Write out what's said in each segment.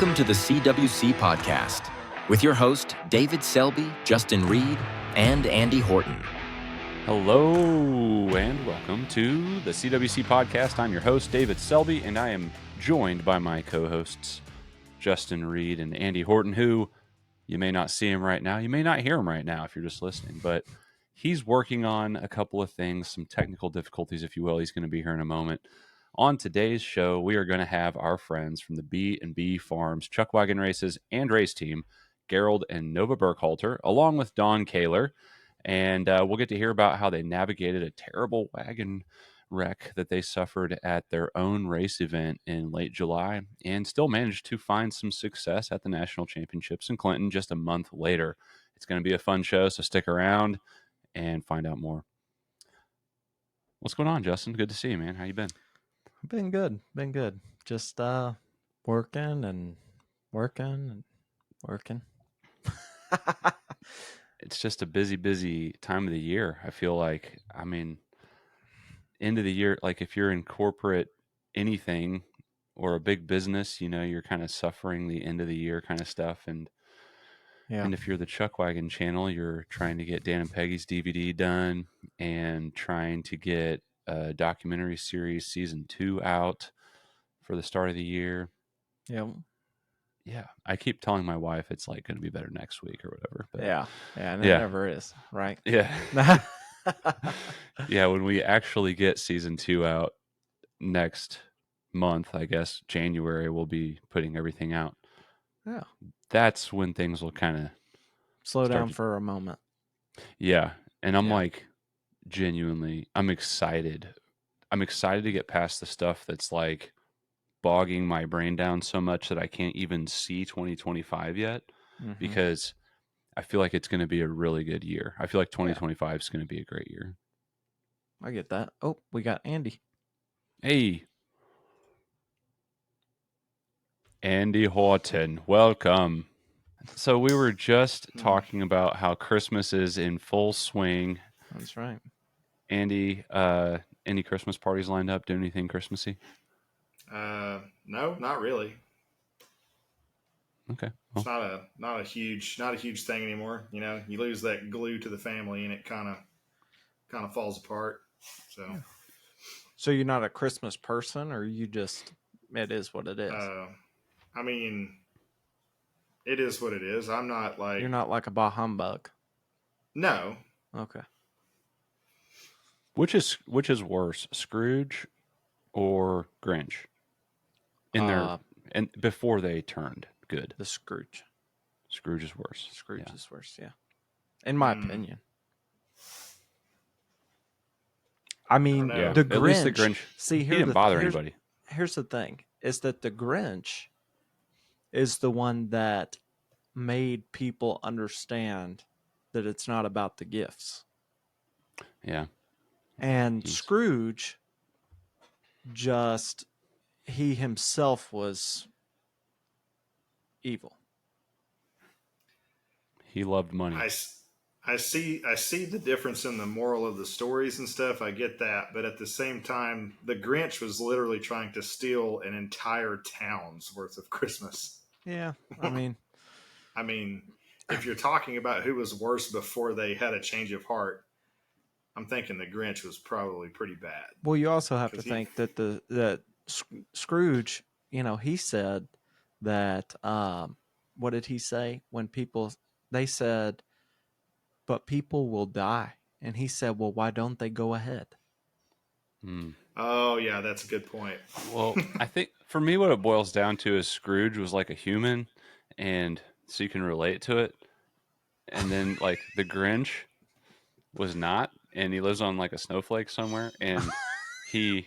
Welcome to the CWC Podcast with your host, David Selby, Justin Reed, and Andy Horton. Hello and welcome to the CWC Podcast. I'm your host, David Selby, and I am joined by my co-hosts, Justin Reed and Andy Horton, who you may not see him right now. You may not hear him right now if you're just listening, but he's working on a couple of things, some technical difficulties, if you will. He's going to be here in a moment. On today's show, we are going to have our friends from the B&B Farms Chuckwagon Races and Race Team, Gerald and Nova Burkhalter, along with Don Kaler. And we'll get to hear about how they navigated a terrible wagon wreck that they suffered at their own race event in late July and still managed to find some success at the National Championships in Clinton just a month later. It's going to be a fun show, so stick around and find out more. What's going on, Justin? Good to see you, man. How you been? Been good. Just working and working. It's just a busy time of the year. I feel like, end of the year, like if you're in corporate anything or a big business, you're kind of suffering the end of the year kind of stuff. And if you're the Chuckwagon channel, you're trying to get Dan and Peggy's DVD done and trying to get a documentary series season 2 out for the start of the year. Yeah, I keep telling my wife it's like going to be better next week or whatever. But and it never is, right? Yeah. Yeah, when we actually get season 2 out next month, I guess January, we'll be putting everything out. Yeah. That's when things will kind of slow down for a moment. Yeah, and I'm like, genuinely, I'm excited. I'm excited to get past the stuff that's like bogging my brain down so much that I can't even see 2025 yet, because I feel like it's going to be a really good year. I feel like 2025 is going to be a great year. I get that. Oh, we got Andy. Hey. Andy Horton, welcome. So we were just talking about how Christmas is in full swing. That's right. Andy, any Christmas parties lined up? Doing anything Christmassy? No, not really. Okay. Well, it's not a huge thing anymore. You lose that glue to the family and it kind of falls apart. So you're not a Christmas person, or you just, it is what it is? It is what it is. I'm not like... You're not like a bah humbug? No. Okay. Which is worse, Scrooge or Grinch? And before they turned good. The Scrooge. Scrooge is worse. Scrooge is worse, yeah. In my opinion. I mean, the Grinch. At least the Grinch. See, he didn't bother anybody. Here's the thing: is that the Grinch is the one that made people understand that it's not about the gifts. Yeah. And Scrooge, he himself was evil. He loved money. I see the difference in the moral of the stories and stuff. I get that. But at the same time, the Grinch was literally trying to steal an entire town's worth of Christmas. Yeah. I mean, if you're talking about who was worse before they had a change of heart, I'm thinking the Grinch was probably pretty bad. Well, you also have to think that that Scrooge, he said that, what did he say when they said, but people will die. And he said, well, why don't they go ahead? Oh, yeah, that's a good point. Well, I think for me, what it boils down to is Scrooge was like a human, and so you can relate to it. And then like the Grinch was not, and he lives on like a snowflake somewhere. And he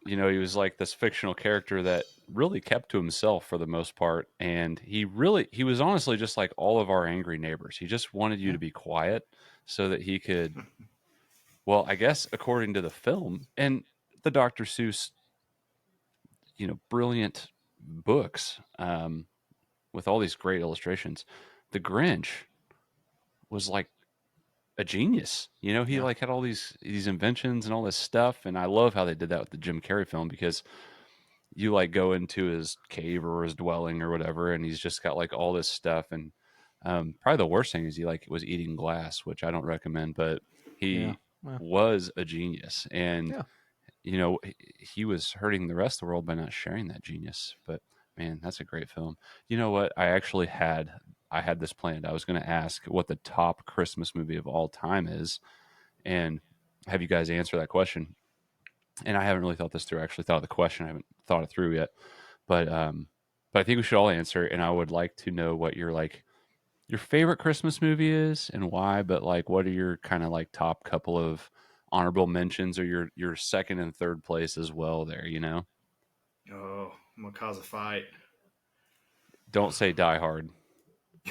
was like this fictional character that really kept to himself for the most part. And he was honestly just like all of our angry neighbors. He just wanted you to be quiet so that he could, well, I guess according to the film and the Dr. Seuss, brilliant books, with all these great illustrations, the Grinch was like a genius. He like had all these inventions and all this stuff. And I love how they did that with the Jim Carrey film, because you like go into his cave or his dwelling or whatever, and he's just got like all this stuff. And probably the worst thing is he like was eating glass, which I don't recommend, but Yeah. he Well, was a genius. And yeah. he was hurting the rest of the world by not sharing that genius. But man, that's a great film. You know what? I had this planned. I was going to ask what the top Christmas movie of all time is, and have you guys answer that question. And I haven't really thought this through. I actually thought of the question. I haven't thought it through yet, but I think we should all answer. And I would like to know what your favorite Christmas movie is and why. But like, what are your kind of like top couple of honorable mentions, or your second and third place as well? There, Oh, I'm gonna cause a fight. don't say Die Hard.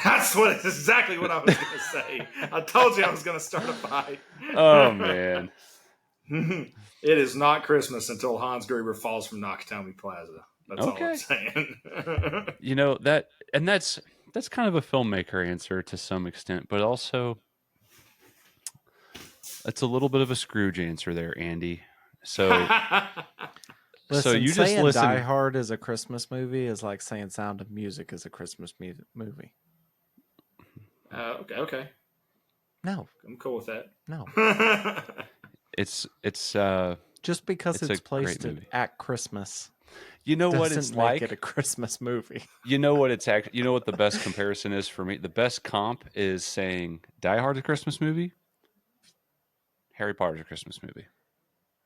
That's exactly what I was gonna say. I told you I was gonna start a fight. Oh man. It is not Christmas until Hans Gruber falls from Nakatomi Plaza. That's all Okay. I'm saying. That's kind of a filmmaker answer to some extent, but also it's a little bit of a Scrooge answer there, Andy. So Listen, you just saying listen. Die Hard is a Christmas movie is like saying Sound of Music is a Christmas movie. Okay. No, I'm cool with that. no. It's Just because It's a it's great placed movie. at Christmas you know what doesn't it's make like. it a Christmas movie. You know what it's actually. You know what the best comparison is for me. The best comp is saying Die Hard's a Christmas movie. Harry Potter's a Christmas movie.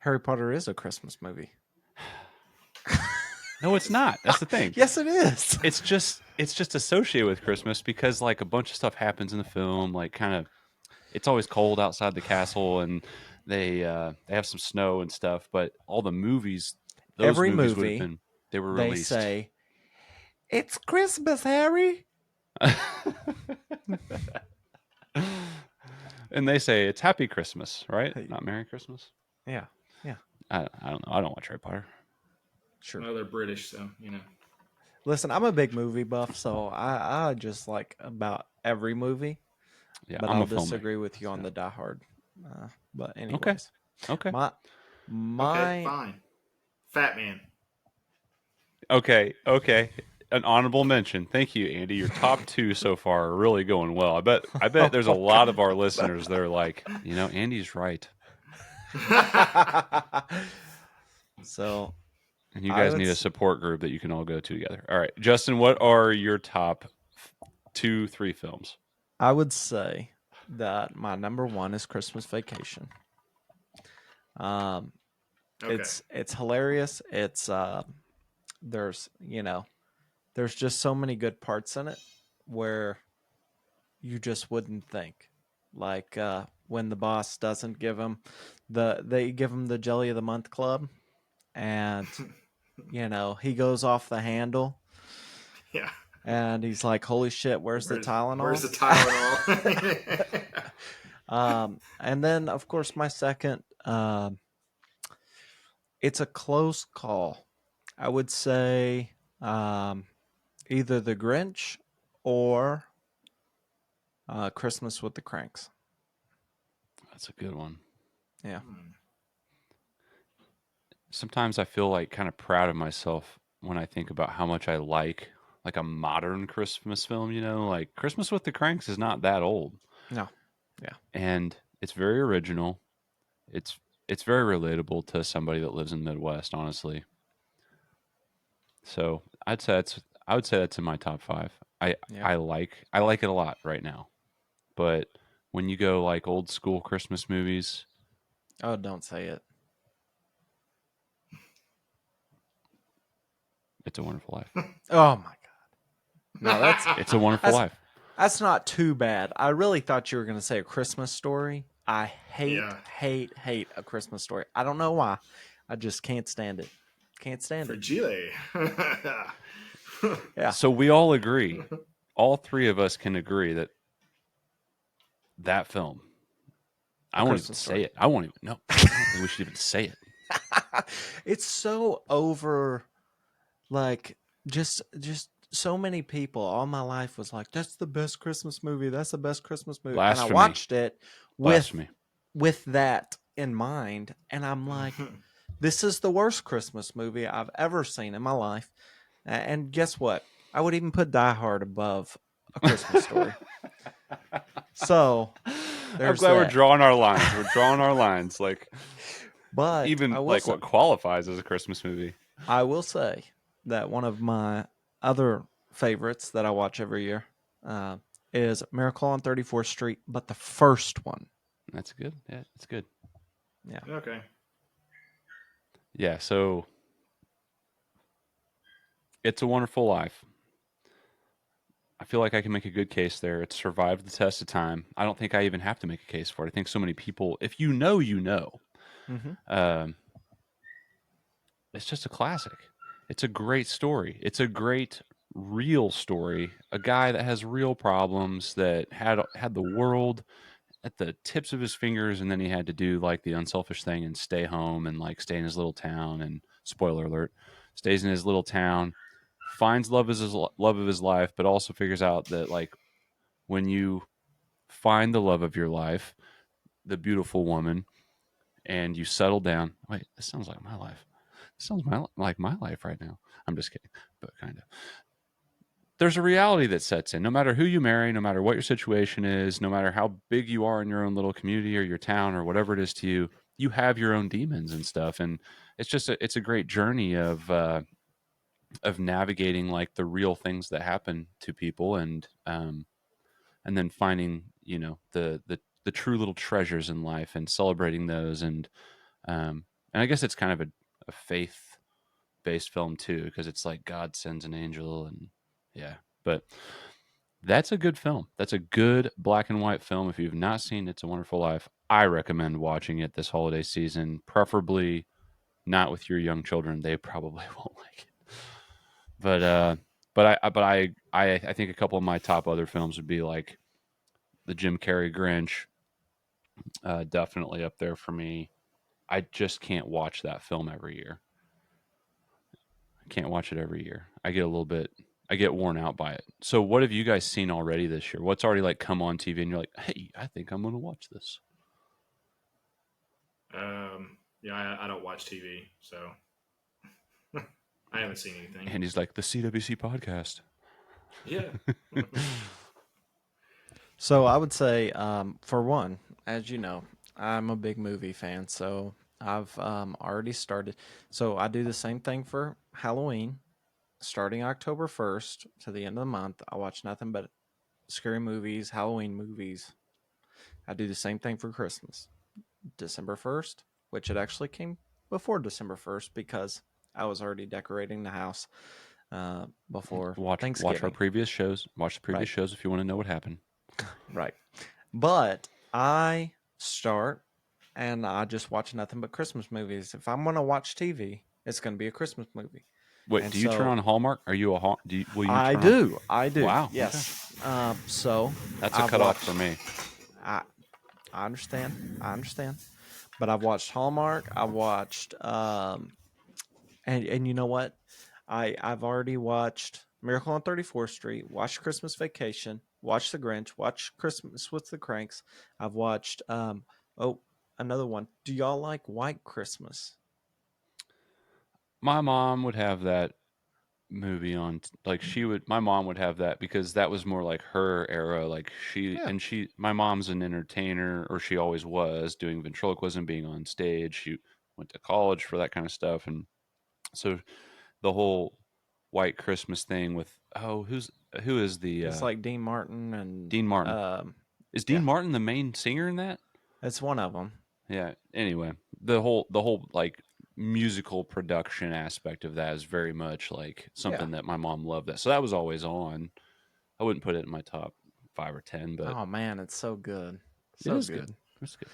Harry Potter is a Christmas movie. No, it's not. That's the thing. Yes, it is. It's just associated with Christmas because like a bunch of stuff happens in the film. Like kind of, it's always cold outside the castle, and they have some snow and stuff. But all the movies, those Every movies would have movie, been they were They released. say, "It's Christmas, Harry." And they say it's Happy Christmas, right? Hey. Not Merry Christmas. Yeah, yeah, I don't know. I don't watch Harry Potter. sure. Well, they're British, so you know. Listen, I'm a big movie buff, so I just like about every movie. Yeah, But I'm I'll a filmmaker. disagree with you on the Die Hard. But anyways, Okay. my Okay, fine. Fat Man. Okay. An honorable mention. Thank you, Andy. Your top two so far are really going well. I bet there's a lot of our listeners that are like, Andy's right. So And you I guys would need a s- support group that you can all go to together. All right. Justin, what are your top 2-3 films? I would say that my number one is Christmas Vacation. Okay. It's hilarious. It's there's there's just so many good parts in it where you just wouldn't think. Like when the boss doesn't give him they give him the Jelly of the Month Club, and he goes off the handle, Yeah. and he's like, "Holy shit, where's the Tylenol?" Where's the Tylenol? And then of course my second, it's a close call. I would say either The Grinch or Christmas with the Cranks. That's a good one. Yeah. Sometimes I feel like kind of proud of myself when I think about how much I like a modern Christmas film, like Christmas with the Cranks is not that old. No. Yeah. And it's very original. It's very relatable to somebody that lives in the Midwest, honestly. So I would say that's in my top 5. I like it a lot right now. But when you go like old school Christmas movies, Oh, don't say it. It's a Wonderful Life. Oh my god. No, that's It's a Wonderful Life. that's not too bad. I really thought you were going to say A Christmas Story. I hate A Christmas Story. I don't know why. I just can't stand it. Can't stand it. Fragile. Yeah. So we all agree. All three of us can agree that film. I won't even Christmas say Story. it. I won't even. No, I don't think we should even say it. It's so over, like just so many people all my life was like, that's the best Christmas movie. That's the best Christmas movie. And Blasphemy. I watched it with Blasphemy. that in mind, and I'm like, This is the worst Christmas movie I've ever seen in my life. And guess what? I would even put Die Hard above A Christmas Story. So I'm there's glad we're that. drawing our lines. We're drawing our lines. Like But even I will like say, what qualifies as a Christmas movie. I will say that one of my other favorites that I watch every year uh, is Miracle on 34th Street, but the first one. That's good. Yeah, it's good. Yeah. Okay. Yeah, so It's a Wonderful Life. I feel like I can make a good case there. It's survived the test of time. I don't think I even have to make a case for it. I think so many people, if you know, you know. Mm-hmm. Um, it's just a classic. It's a great story. It's a great real story. A guy that has real problems that had the world at the tips of his fingers, and then he had to do like the unselfish thing and stay home and like stay in his little town. And spoiler alert, stays in his little town, finds love as his love of his life, but also figures out that like when you find the love of your life, the beautiful woman, and you settle down. Wait, this sounds like my life. This sounds like my life right now. I'm just kidding, but kind of. There's a reality that sets in. No matter who you marry, no matter what your situation is, no matter how big you are in your own little community or your town or whatever it is to you, you have your own demons and stuff. And it's just it's a great journey of navigating like the real things that happen to people and then finding the true little treasures in life and celebrating those and I guess it's kind of a faith based film too because it's like God sends an angel and yeah, but that's a good film. That's a good black and white film. If you've not seen It's a Wonderful Life, I recommend watching it this holiday season, preferably not with your young children. They probably won't like it. But I think a couple of my top other films would be like the Jim Carrey Grinch, definitely up there for me. I just can't watch that film every year. I can't watch it every year. I get worn out by it. So, what have you guys seen already this year? What's already like come on TV and you're like, hey, I think I'm going to watch this? Yeah, I don't watch TV, so I haven't seen anything. And he's like, the CWC podcast. Yeah. So I would say, for one, as you know, I'm a big movie fan, so I've already started. So I do the same thing for Halloween, starting October 1st to the end of the month. I watch nothing but scary movies, Halloween movies. I do the same thing for Christmas, December 1st, which it actually came before December 1st because I was already decorating the house before Watch our Thanksgiving. previous shows. Watch the previous Right. shows if you want to know what happened. Right. But I start and I just watch nothing but Christmas movies. If I'm going to watch TV, it's going to be a Christmas movie. Wait, And do you turn so on Hallmark? Are you will you I turn on? do. I do. Wow. Yes. So That's a I've cutoff watched, for me. I I understand. I understand. But I've watched Hallmark. I've watched and you know what? I've already watched Miracle on 34th Street, watched Christmas Vacation, watched The Grinch, watched Christmas with the Cranks. I've watched oh, another one. Do y'all like White Christmas? My mom would have that movie on like my mom would have that because that was more like her era like Yeah. my mom's an entertainer or she always was doing ventriloquism being on stage. She went to college for that kind of stuff and so the whole White Christmas thing with who is the It's like Dean Martin and Dean Martin. Is Dean yeah, Martin the main singer in that? it's one of them. Yeah. Anyway, the whole like musical production aspect of that is very much like Yeah. something that my mom loved. That so that was always on. I wouldn't put it in my top 5 or 10, but Oh man, it's so good. it So is good. good. It's good.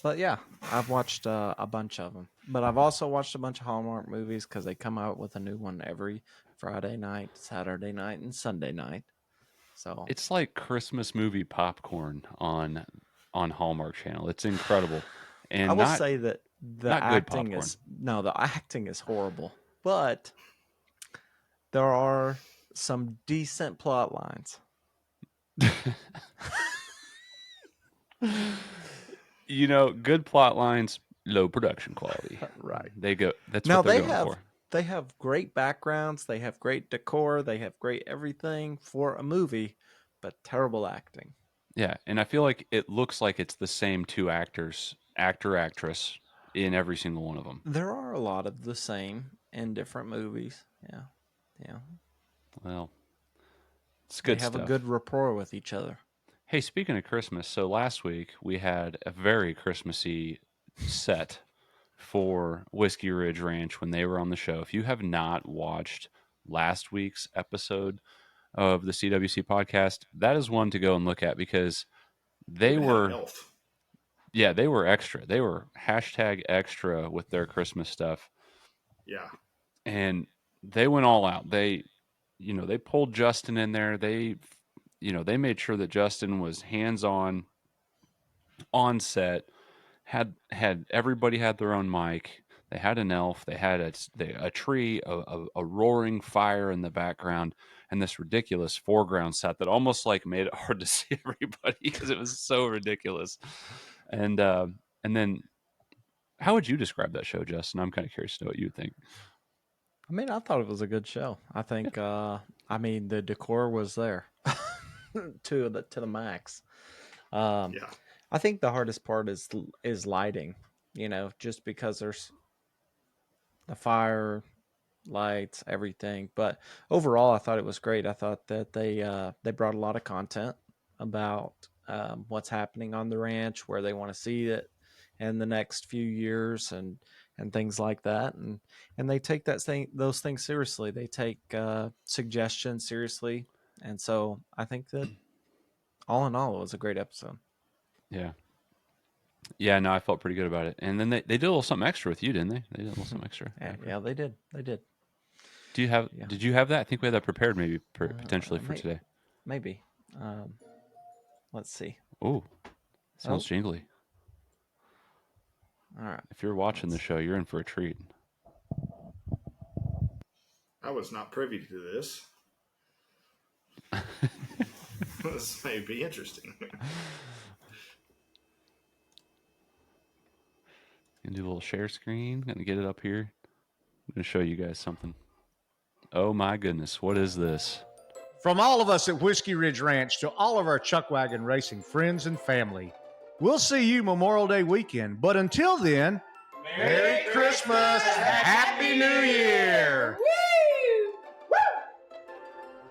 But yeah, I've watched a bunch of them. But I've also watched a bunch of Hallmark movies because they come out with a new one every Friday night, Saturday night, and Sunday night. So It's like Christmas movie popcorn on Hallmark Channel. It's incredible, I and will say that the not good acting popcorn. is no, the acting is horrible, but there are some decent plot lines. Good plot lines low production quality. Right. They go. That's Now what they're going for. they have great backgrounds, they have great decor, they have great everything for a movie, but terrible acting. Yeah, and I feel like it looks like it's the same two actors, actor, actress, in every single one of them. There are a lot of the same in different movies. Yeah. Yeah. Well, it's They good have a stuff. good rapport with each other. Hey, speaking of Christmas, so last week we had a very Christmassy set for Whiskey Ridge Ranch when they were on the show. If you have not watched last week's episode of the CWC podcast, that is one to go and look at because They they even had an were, elf. yeah, they were extra. They were hashtag extra with their Christmas stuff. Yeah. And they went all out. They pulled Justin in there. They made sure that Justin was on set. Had everybody had their own mic. They had an elf. They had a tree, a roaring fire in the background, and this ridiculous foreground set that almost like made it hard to see everybody because it was so ridiculous. And then, how would you describe that show, Justin? I'm kind of curious to know what you think. I mean, I thought it was a good show. I think I mean the decor was there to the max. Um Yeah. I think the hardest part is lighting, just because there's the fire, lights, everything. But overall, I thought it was great. I thought that they brought a lot of content about what's happening on the ranch, where they want to see it in the next few years, and things like that. And they take those things seriously. They take suggestions seriously, and so I think that all in all, it was a great episode. Yeah. Yeah, no, I felt pretty good about it. And then they did a little something extra with you, didn't they? They did a little something extra. Yeah, they did. They did. Yeah. Did you have that? I think we had that prepared maybe potentially for May- today. Maybe. Um, let's see. Oh, Oh, sounds jingly. all right. If you're watching the Let's- show, you're in for a treat. I was not privy to this. This may be interesting. Gonna do a little share screen. Gonna get it up here. I'm gonna show you guys something. Oh my goodness, what is this? From all of us at Whiskey Ridge Ranch to all of our Chuckwagon racing friends and family, we'll see you Memorial Day weekend. But until then, Merry Christmas, Happy New Year.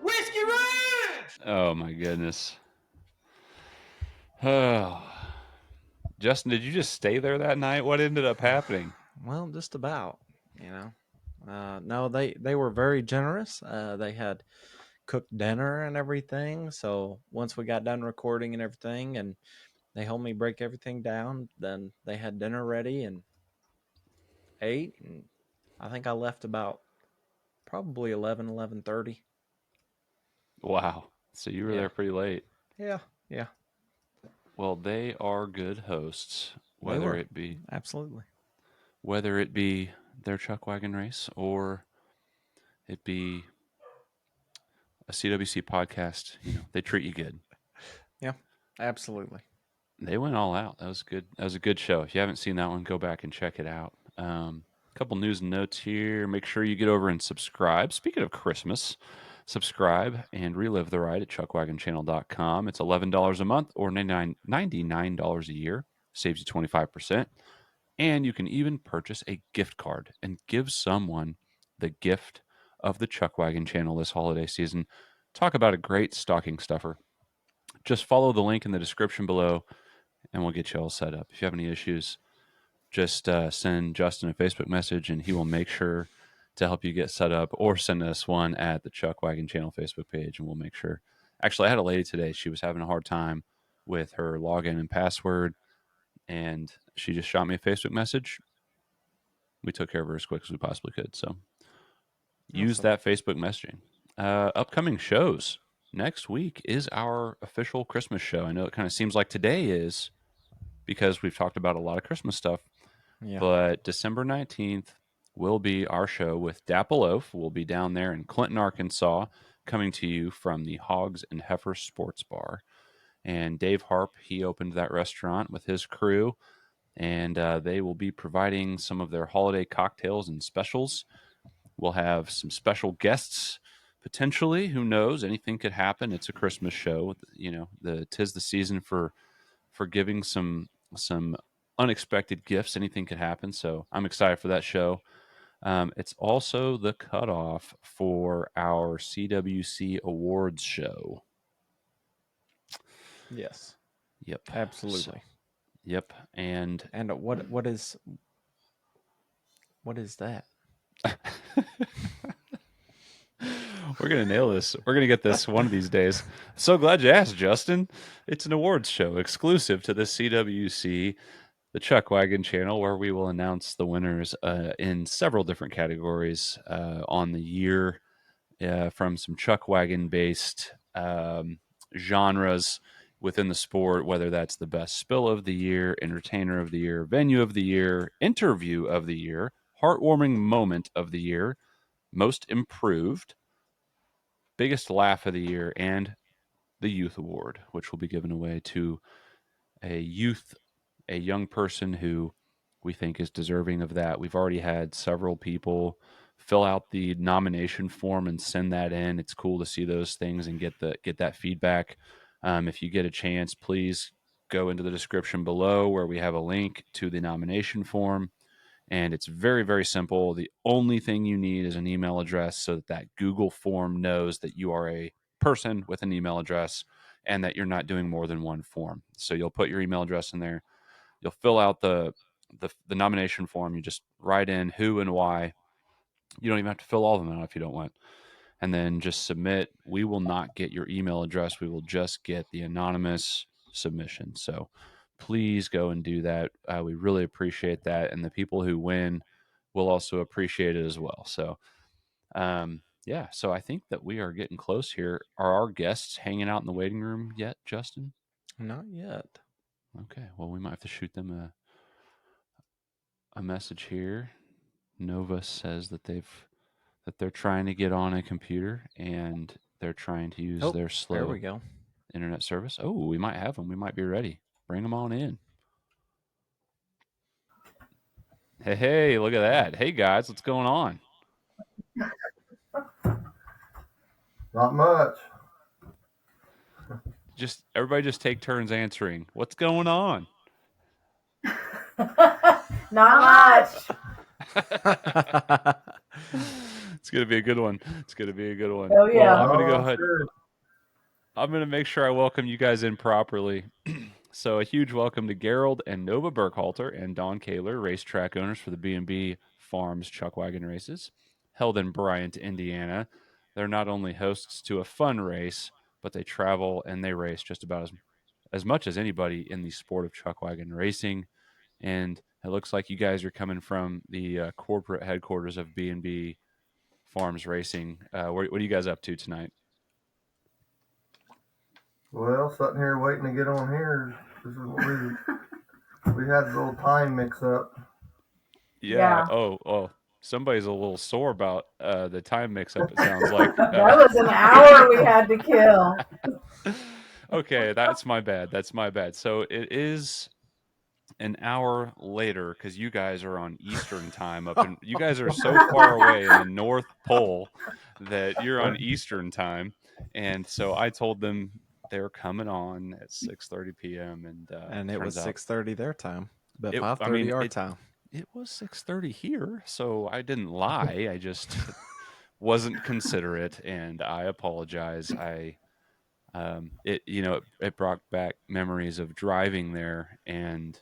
Whiskey Ranch! Oh my goodness. Oh, Justin, did you just stay there that night? What ended up happening? Well, just about. No, they were very generous. They had cooked dinner and everything. So once we got done recording and everything, and they helped me break everything down, then they had dinner ready and ate. And I think I left about probably 11:30. Wow. So you were Yeah. there pretty late. Yeah, yeah, Well, they are good hosts, They whether were. it be absolutely. their Chuckwagon race or it be a CWC podcast. They treat you good. Yeah, absolutely. They went all out. That was good. That was a good show. If you haven't seen that one, go back and check it out. A couple news and notes here. Make sure you get over and subscribe. Speaking of Christmas, subscribe and relive the ride at chuckwagonchannel.com. It's $11 a month or $99 a year. Saves you 25%. And you can even purchase a gift card and give someone the gift of the Chuckwagon channel this holiday season. Talk about a great stocking stuffer. Just follow the link in the description below and we'll get you all set up. If you have any issues, just send Justin a Facebook message and he will make sure to help you get set up, or send us one at the Chuckwagon channel Facebook page and we'll make sure. Actually, I had a lady today. She was having a hard time with her login and password, and she just shot me a Facebook message. We took care of her as quick as we possibly could. So use Awesome. that Facebook messaging. Upcoming shows. Next week is our official Christmas show. I know it kind of seems like today is because we've talked about a lot of Christmas stuff, Yeah. but December 19th will be our show with Dapple Oaf. We'll be down there in Clinton, Arkansas, coming to you from the Hogs and Heifers Sports Bar. And Dave Harp, he opened that restaurant with his crew. and they will be providing some of their holiday cocktails and specials. We'll have some special guests potentially. Who knows? Anything could happen. It's a Christmas show. Tis the season for giving some unexpected gifts. Anything could happen. So I'm excited for that show. It's also the cutoff for our CWC Awards show. Yes. Yep. Absolutely. Yep. And what is that? we're going to nail this. We're going to get this one of these days. So glad you asked, Justin. It's an awards show exclusive to the CWC, the Chuckwagon channel, where we will announce the winners in several different categories on the year from some Chuckwagon-based genres within the sport, whether that's the best spill of the year, entertainer of the year, venue of the year, interview of the year, heartwarming moment of the year, most improved, biggest laugh of the year, and the youth award, which will be given away to a young person who we think is deserving of that. We've already had several people fill out the nomination form and send that in. It's cool to see those things and get that feedback. If you get a chance, please go into the description below where we have a link to the nomination form. And it's very, very simple. The only thing you need is an email address so that Google form knows that you are a person with an email address and that you're not doing more than one form. So you'll put your email address in there. You'll fill out the nomination form. You just write in who and why. You don't even have to fill all of them out if you don't want. And then just submit. We will not get your email address. We will just get the anonymous submission. So please go and do that. We really appreciate that. And the people who win will also appreciate it as well. So, yeah. So I think that we are getting close here. Are our guests hanging out in the waiting room yet, Justin? Not yet. Okay. Well, we might have to shoot them a message here. Nova says that they're trying to get on a computer and they're trying to use their There slow we go. internet service. Oh, we might have them. We might be ready. Bring them on in. Hey, look at that. Hey, guys, what's going on? Not much. Everybody just take turns answering. What's going on? Not much. It's going to be a good one. It's going to be a good one. Oh, yeah. Well, I'm going to go ahead. Sure. I'm going to make sure I welcome you guys in properly. So a huge welcome to Gerald and Nova Burkhalter and Don Kaler, racetrack owners for the B&B Farms Chuckwagon races, held in Bryant, Indiana. They're not only hosts to a fun race, but they travel and they race just about as much as anybody in the sport of Chuckwagon racing. And it looks like you guys are coming from the corporate headquarters of B&B Farms Racing. What are you guys up to tonight? Well, sitting here waiting to get on here. This is what we had a little time mix up. Yeah. Yeah. Oh. Somebody's a little sore about the time mix-up. It sounds like That was an hour we had to kill. Okay, that's my bad. That's my bad. So it is an hour later because you guys are on Eastern time you guys are so far away in the North Pole that you're on Eastern time, and so I told them they were coming on at 6:30 p.m. and it was 6:30 their time, but 5:30 I mean, our time. It was 6:30 here, so I didn't lie. I just wasn't considerate, and I apologize. It brought back memories of driving there and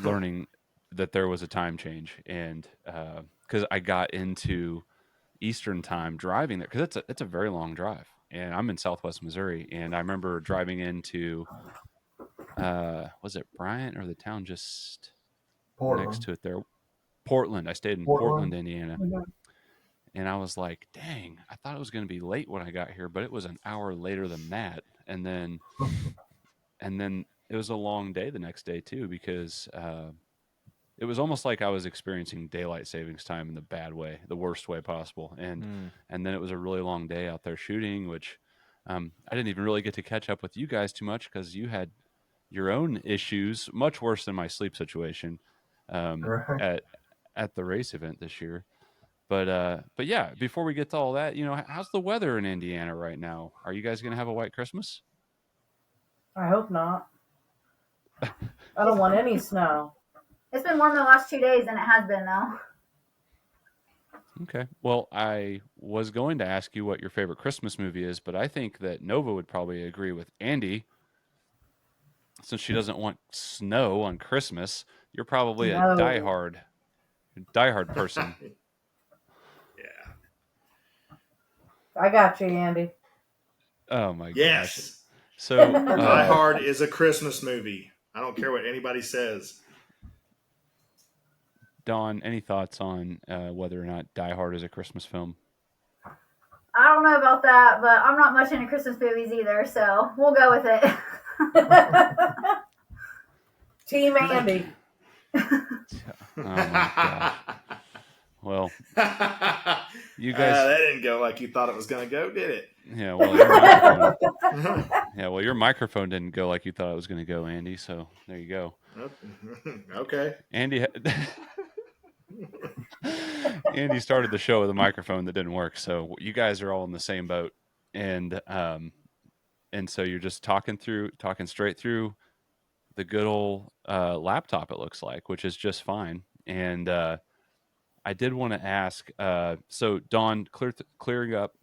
learning that there was a time change, and because I got into Eastern time driving there, because it's a very long drive, and I'm in Southwest Missouri, and I remember driving into was it Bryant or the town just Portland. next to it there? Portland. I stayed in Portland, Indiana. Mhm. And I was like, dang, I thought it was going to be late when I got here, but it was an hour later than that. And then it was a long day the next day too, because it was almost like I was experiencing daylight savings time in the bad way, the worst way possible. And then it was a really long day out there shooting, which I didn't even really get to catch up with you guys too much because you had your own issues, much worse than my sleep situation Right. at the race event this year. But yeah, before we get to all that, how's the weather in Indiana right now? Are you guys going to have a white Christmas? I hope not. I don't want any snow. It's been warm the last 2 days, and it has been though. Okay. Well, I was going to ask you what your favorite Christmas movie is, but I think that Nova would probably agree with Andy since she doesn't want snow on Christmas. You're probably a No. diehard person. Yeah. I got you, Andy. Oh my gosh. Yes. So Die Hard is a Christmas movie. I don't care what anybody says. Dawn, any thoughts on whether or not Die Hard is a Christmas film? I don't know about that, but I'm not much into Christmas movies either, so we'll go with it. Team Andy. Oh my gosh. Well, you guys. That didn't go like you thought it was going to go, did it? Yeah. Well, your microphone didn't go like you thought it was going to go, Andy. So there you go. Okay. Andy started the show with a microphone that didn't work. So you guys are all in the same boat, and so you're just talking straight through the good old laptop. It looks like, which is just fine. And I did want to ask. So Dawn, clearing up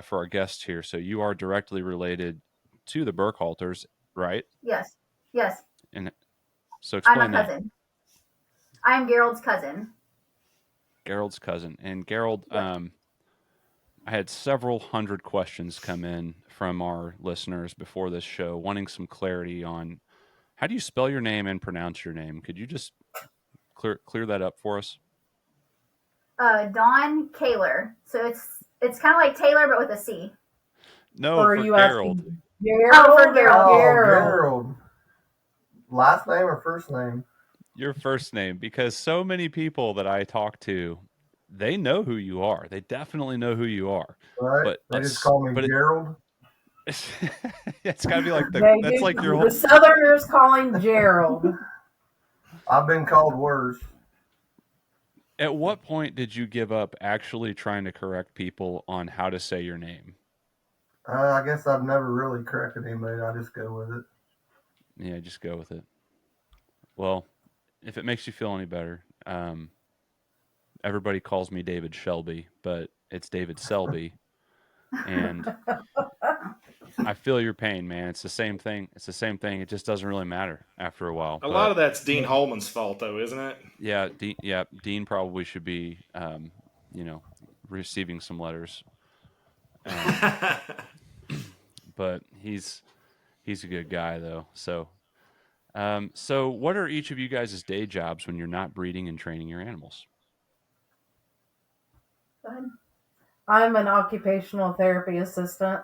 for our guests here. So you are directly related to the Burkhalters, right? Yes. And so I'm explain a cousin. I'm Gerald's cousin. Gerald's cousin. And Gerald, I had several hundred questions come in from our listeners before this show wanting some clarity on how do you spell your name and pronounce your name. Could you just clear that up for us? Dawn Kaler. So it's kind of like Taylor, but with a C. No, Or for are you Gerald. asking Gerald? Oh, for Gerald. Oh, Gerald. Gerald. Last name or first name? Your first name, because so many people that I talk to, they know who you are. They definitely know who you are. Right? But They just call me Gerald. It's got to be like They like do. your The whole. Southerners call him Gerald. I've been called worse. At what point did you give up actually trying to correct people on how to say your name? I guess I've never really corrected anybody. I just go with it. Yeah, just go with it. Well, if it makes you feel any better, everybody calls me David Shelby, but it's David Selby. And I feel your pain, man. It's the same thing. It just doesn't really matter after a while. A lot of that's Dean Holman's fault, though, isn't it? Yeah, Dean probably should be, receiving some letters. But he's a good guy, though. So, so what are each of you guys' day jobs when you're not breeding and training your animals? Go ahead. I'm an occupational therapy assistant.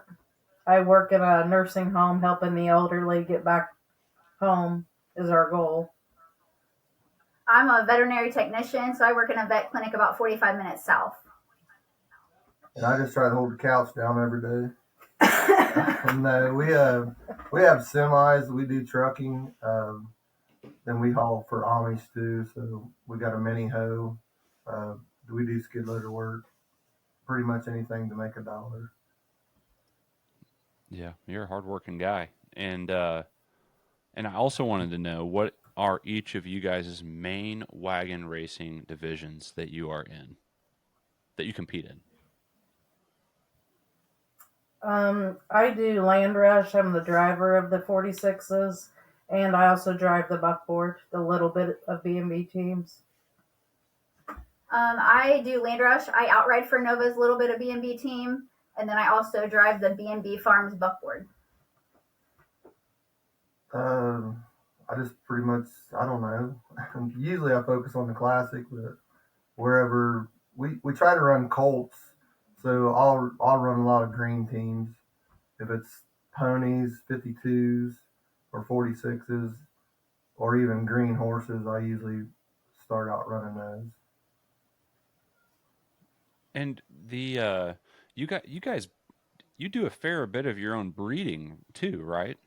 I work at a nursing home helping the elderly get back home is our goal. I'm a veterinary technician, so I work in a vet clinic about 45 minutes south. And I just try to hold the couch down every day. No, we have semis. We do trucking. Then we haul for Amish too. So we got a mini hoe. We do skid loader work. Pretty much anything to make $1. Yeah, you're a hardworking guy, and I also wanted to know what are each of you guys' main wagon racing divisions that you are in, that you compete in. I do land rush. I'm the driver of the 46s, and I also drive the buckboard, the little bit of B&B teams. I do land rush. I outride for Nova's little bit of B&B team, and then I also drive the B&B Farms buckboard. I just pretty much, I don't know. Usually I focus on the classic, but wherever we try to run colts, so I'll run a lot of green teams. If it's ponies, 52s, or 46s, or even green horses, I usually start out running those. And the you guys you do a fair bit of your own breeding too, right?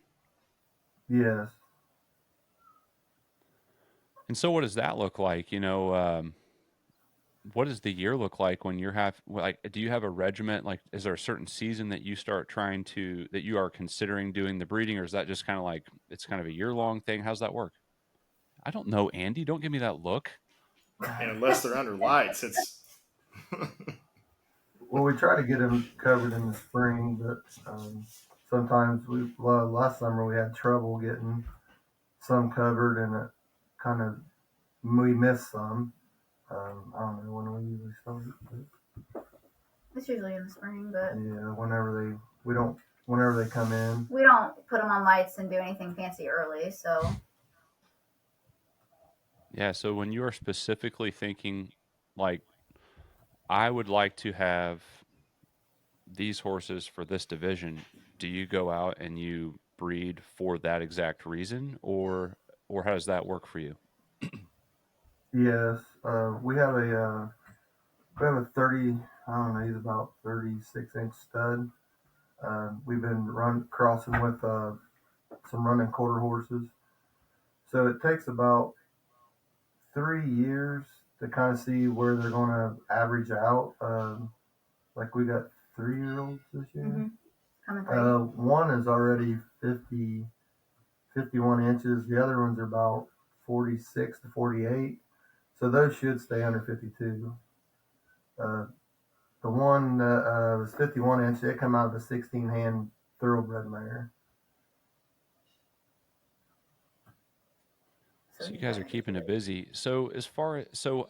Yes. And so what does that look like? What does the year look like when do you have a regiment? Like, is there a certain season that you start that you are considering doing the breeding, or is that just kind of like, it's kind of a year-long thing? How's that work? I don't know, Andy. Don't give me that look. And unless they're under lights, it's Well, we try to get them covered in the spring, but sometimes last summer we had trouble getting some covered, and it kind of we missed some. I don't know when we usually start, but It's usually in the spring, but yeah, whenever they come in. we don't put them on lights and do anything fancy early. So Yeah. So when you are specifically thinking, like, I would like to have these horses for this division, do you go out and you breed for that exact reason, or how does that work for you? Yes, we have a 30. I don't know. He's about 36-inch stud. We've been crossing with some running quarter horses. So it takes about 3 years to kind of see where they're going to average out. Like we got 3-year-olds this year. One is already 51 inches. The other ones are about 46 to 48. So those should stay under 52. The one that was 51 inch, it come out of the 16-hand thoroughbred mare. So you guys are keeping it busy. So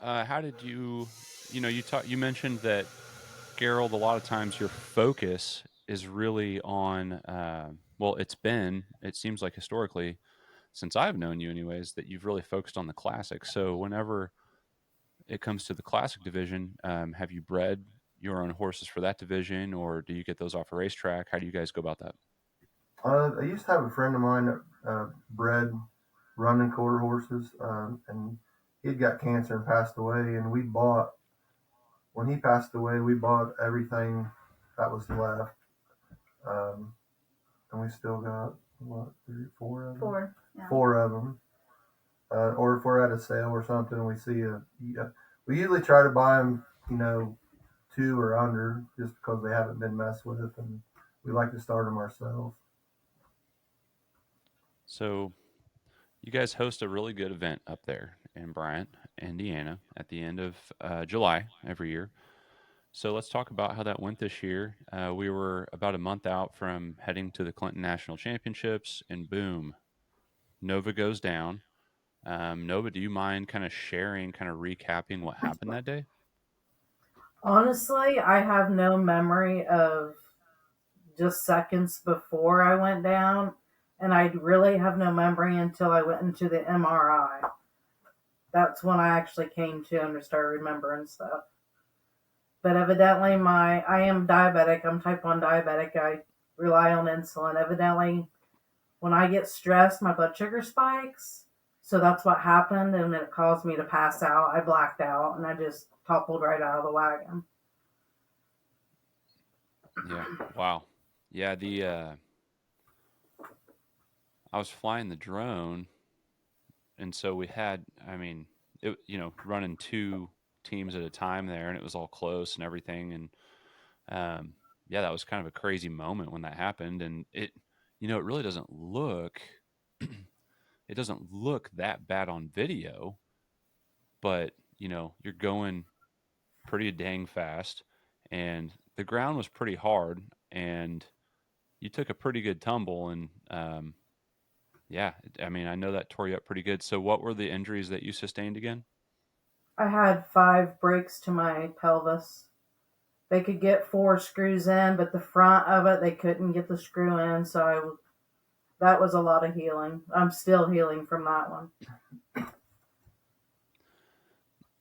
how did you mentioned that, Gerald, a lot of times your focus is really on, it seems like historically, since I've known you anyways, that you've really focused on the classic. So whenever it comes to the classic division, have you bred your own horses for that division, or do you get those off a racetrack? How do you guys go about that? I used to have a friend of mine that bred running quarter horses, and he'd got cancer and passed away. And when he passed away, we bought everything that was left. And we still got, what, 4 of them? Four. Yeah. 4 of them. Or if we're at a sale or something, we see we usually try to buy them, 2 or under, just because they haven't been messed with, and we like to start them ourselves. So you guys host a really good event up there in Bryant, Indiana, at the end of July every year. So let's talk about how that went this year. We were about a month out from heading to the Clinton National Championships, and boom, Nova goes down. Nova, do you mind kind of recapping what happened that day? Honestly, I have no memory of just seconds before I went down, and I really have no memory until I went into the MRI. That's when I actually came to and started remembering stuff. But evidently, I am diabetic. I'm type 1 diabetic. I rely on insulin. Evidently, when I get stressed, my blood sugar spikes. So that's what happened, and it caused me to pass out. I blacked out, and I just toppled right out of the wagon. Yeah. Wow. Yeah. I was flying the drone, and so we had, running 2 teams at a time there, and it was all close and everything. And that was kind of a crazy moment when that happened. And it really doesn't look, it doesn't look that bad on video, but you're going pretty dang fast, and the ground was pretty hard, and you took a pretty good tumble. And I know that tore you up pretty good. So what were the injuries that you sustained again? I had 5 breaks to my pelvis. They could get 4 screws in, but the front of it, they couldn't get the screw in. So that was a lot of healing. I'm still healing from that one.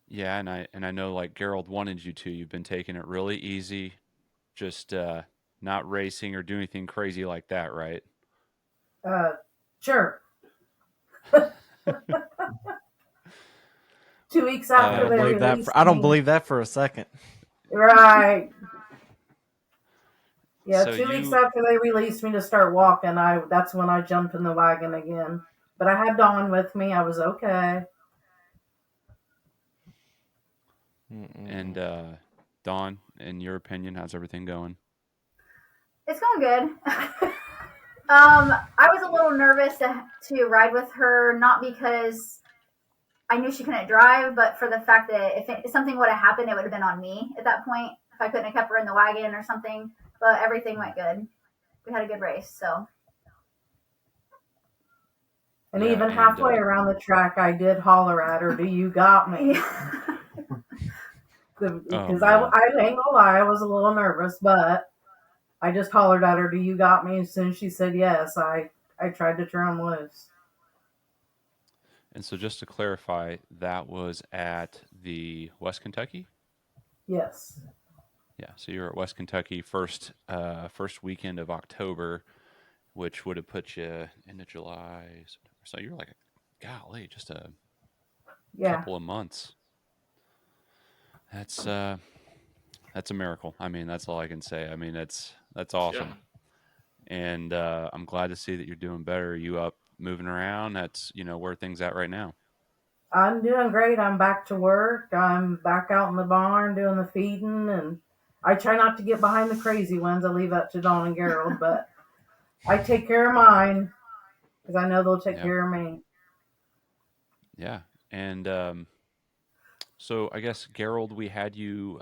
Yeah, and I know, like, Gerald wanted you to. You've been taking it really easy, just not racing or doing anything crazy like that, right? Sure. 2 weeks after they released I don't believe that for a second. Right. Yeah, So 2 weeks after they released me to start walking, that's when I jumped in the wagon again. But I had Dawn with me. I was okay. And Dawn, in your opinion, how's everything going? It's going good. I was a little nervous to ride with her, not because I knew she couldn't drive, but for the fact that if something would have happened, it would have been on me at that point if I couldn't have kept her in the wagon or something. But everything went good. We had a good race, so. And even halfway around the track, I did holler at her, "Do you got me?" Because I ain't gonna lie, I was a little nervous, but I just hollered at her, "Do you got me?" As soon as she said yes, I tried to turn them loose. And so just to clarify, that was at the West Kentucky? Yes. Yeah, so you're at West Kentucky first weekend of October, which would have put you into July, September. So you're like, golly, just a couple of months. That's a miracle. I mean, that's all I can say. I mean, that's awesome. Yeah. And I'm glad to see that you're doing better. Are you up moving around? That's, where are things at right now? I'm doing great. I'm back to work. I'm back out in the barn doing the feeding, and I try not to get behind the crazy ones. I leave that to Dawn and Gerald, but I take care of mine because I know they'll take care of me. Yeah. And so I guess, Gerald, we had you,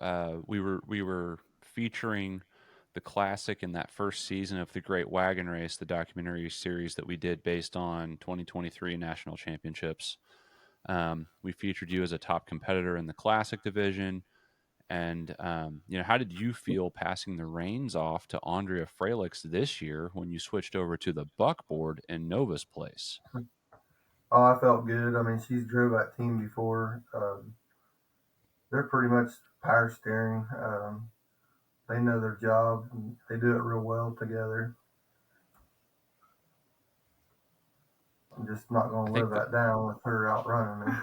we were featuring the classic in that first season of the Great Wagon Race, the documentary series that we did based on 2023 national championships. We featured you as a top competitor in the classic division. And, how did you feel passing the reins off to Andrea Fralix this year when you switched over to the buckboard in Nova's place? Oh, I felt good. I mean, she's drove that team before. They're pretty much power steering. They know their job. And they do it real well together. I'm just not going to live that down with her outrunning me.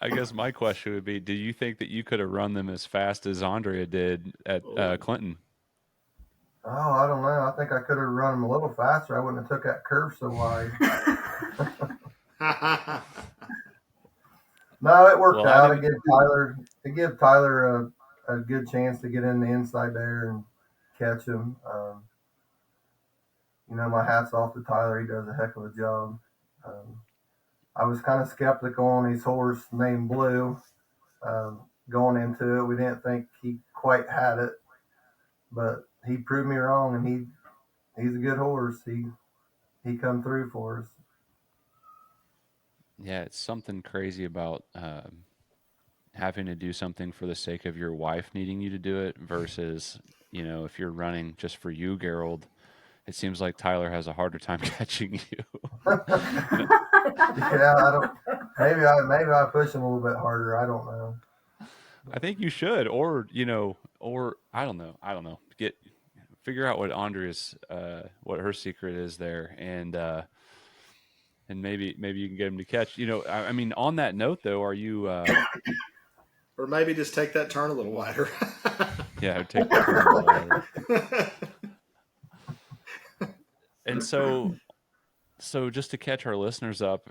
I guess my question would be, do you think that you could have run them as fast as Andrea did at Clinton? Oh, I don't know. I think I could have run them a little faster. I wouldn't have took that curve so wide. No, it worked out. It gave Tyler a good chance to get in the inside there and catch him. My hat's off to Tyler. He does a heck of a job. I was kind of skeptical on his horse named Blue. Going into it, we didn't think he quite had it, but he proved me wrong, and he's a good horse. He come through for us. Yeah, it's something crazy about having to do something for the sake of your wife needing you to do it versus, if you're running just for you, Gerald. It seems like Tyler has a harder time catching you. Yeah, I don't. Maybe I push him a little bit harder. I don't know. I think you should, or I don't know. Figure out what Andrea's, what her secret is there, and maybe you can get him to catch. I mean, on that note, though, are you? Or maybe just take that turn a little wider. Yeah, take the turn a little wider. And so just to catch our listeners up,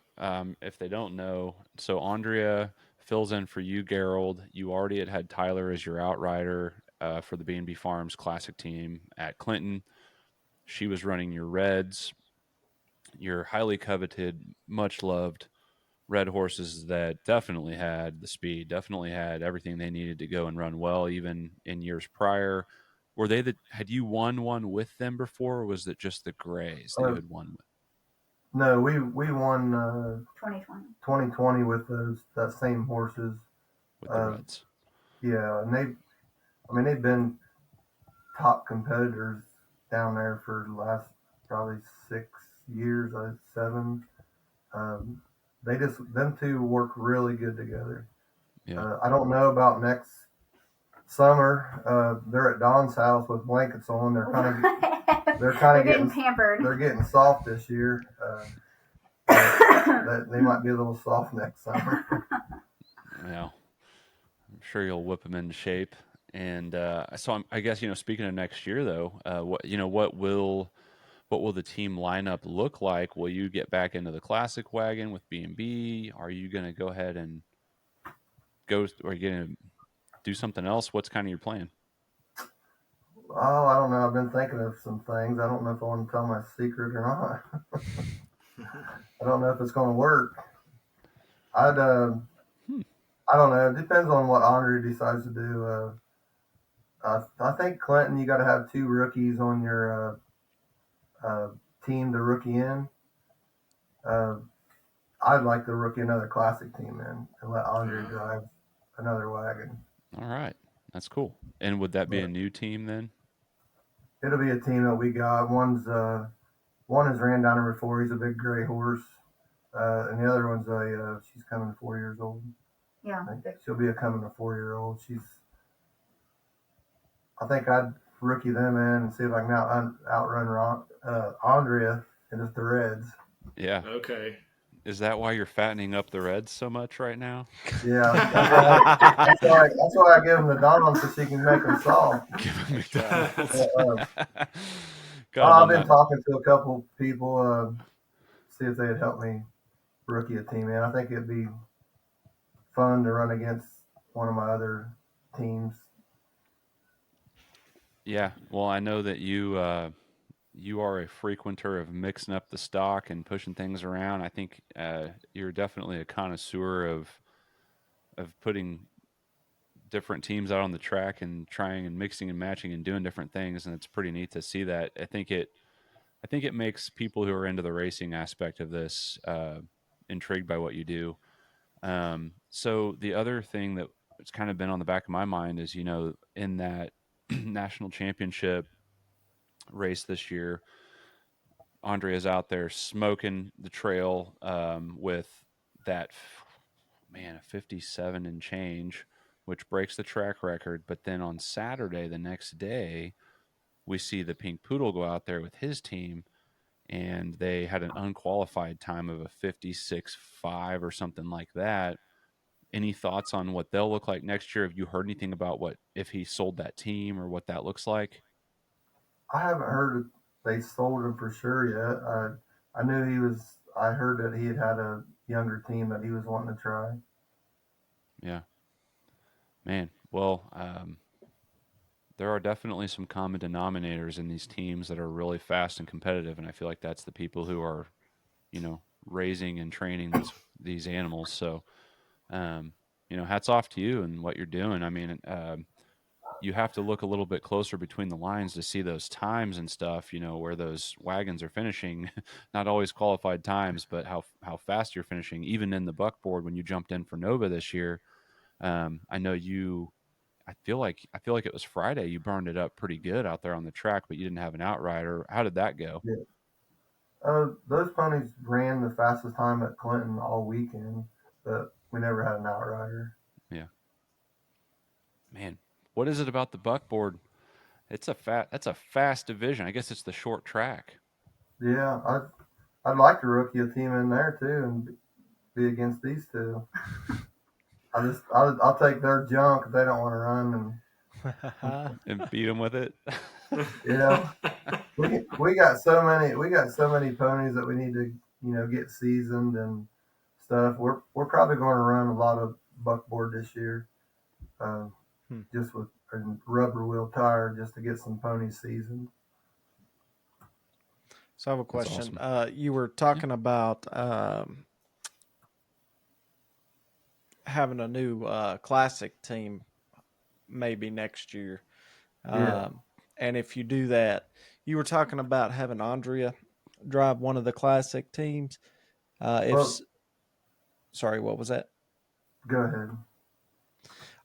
if they don't know, so Andrea fills in for you, Gerald. You already had Tyler as your outrider for the B&B Farms Classic team at Clinton. She was running your Reds, your highly coveted, much loved red horses that definitely had the speed, definitely had everything they needed to go and run well, even in years prior. Had you won one with them before, or was it just the Grays that you had won with? No, we won 2020 with that same horses. With the Reds. Yeah, and they've been top competitors down there for the last probably 6 years, 7. Them two work really good together. Yeah. I don't know about next summer. They're at Dawn's house with blankets on. They're getting pampered. They're getting soft this year. They might be a little soft next summer. Well, I'm sure you'll whip them into shape. And so I guess, speaking of next year, though, what will the team lineup look like? Will you get back into the classic wagon with B&B? Are you going to go ahead and go? Are you going to do something else? What's kind of your plan? Oh, I don't know. I've been thinking of some things. I don't know if I want to tell my secret or not. I don't know if it's going to work. I don't know. It depends on what Andre decides to do. I think Clinton, you got to have 2 rookies on your team to rookie in. I'd like to rookie another classic team in and let Andre drive another wagon. All right, that's cool. And would that be a new team then? It'll be a team that we got. One is ran down her before. He's a big gray horse, and the other one's she's coming 4 years old. Yeah, she'll be coming a 4-year-old. I think I'd rookie them in and see if I can outrun Andrea and the Reds. Yeah. Okay. Is that why you're fattening up the Reds so much right now? Yeah, that's why I give them the Donald so she can make them soft. Give him McDonald's. I've been talking to a couple people, see if they'd help me rookie a team in. I think it'd be fun to run against one of my other teams. Yeah, well, I know that you are a frequenter of mixing up the stock and pushing things around. I think you're definitely a connoisseur of putting different teams out on the track and trying and mixing and matching and doing different things, and it's pretty neat to see that. I think it makes people who are into the racing aspect of this intrigued by what you do. So the other thing that it's kind of been on the back of my mind is, in that national championship race this year, Andrea's out there smoking the trail with that, a 57 and change, which breaks the track record. But then on Saturday, the next day, we see the Pink Poodle go out there with his team, and they had an unqualified time of a 56.5 or something like that. Any thoughts on what they'll look like next year? Have you heard anything about if he sold that team or what that looks like? I haven't heard they sold him for sure yet. I knew I heard that he had a younger team that he was wanting to try. Yeah. Man, well, there are definitely some common denominators in these teams that are really fast and competitive, and I feel like that's the people who are, raising and training these animals. So, hats off to you and what you're doing. I mean, you have to look a little bit closer between the lines to see those times and stuff, where those wagons are finishing, not always qualified times, but how fast you're finishing. Even in the buckboard, when you jumped in for Nova this year, I know I feel like it was Friday. You burned it up pretty good out there on the track, but you didn't have an outrider. How did that go? Yeah. Those ponies ran the fastest time at Clinton all weekend, but we never had an outrider. Yeah. Man, what is it about the buckboard? That's a fast division. I guess it's the short track. Yeah, I'd like to rookie a team in there too and be against these two. I'll take their junk if they don't want to run and beat them with it. Yeah, we got so many ponies that we need to get seasoned and stuff. We're probably going to run a lot of buckboard this year, just with a rubber wheel tire just to get some ponies seasoned. So I have a question. Awesome. You were talking about having a new classic team maybe next year. Yeah. And if you do that, you were talking about having Andrea drive one of the classic teams. Sorry, what was that? Go ahead.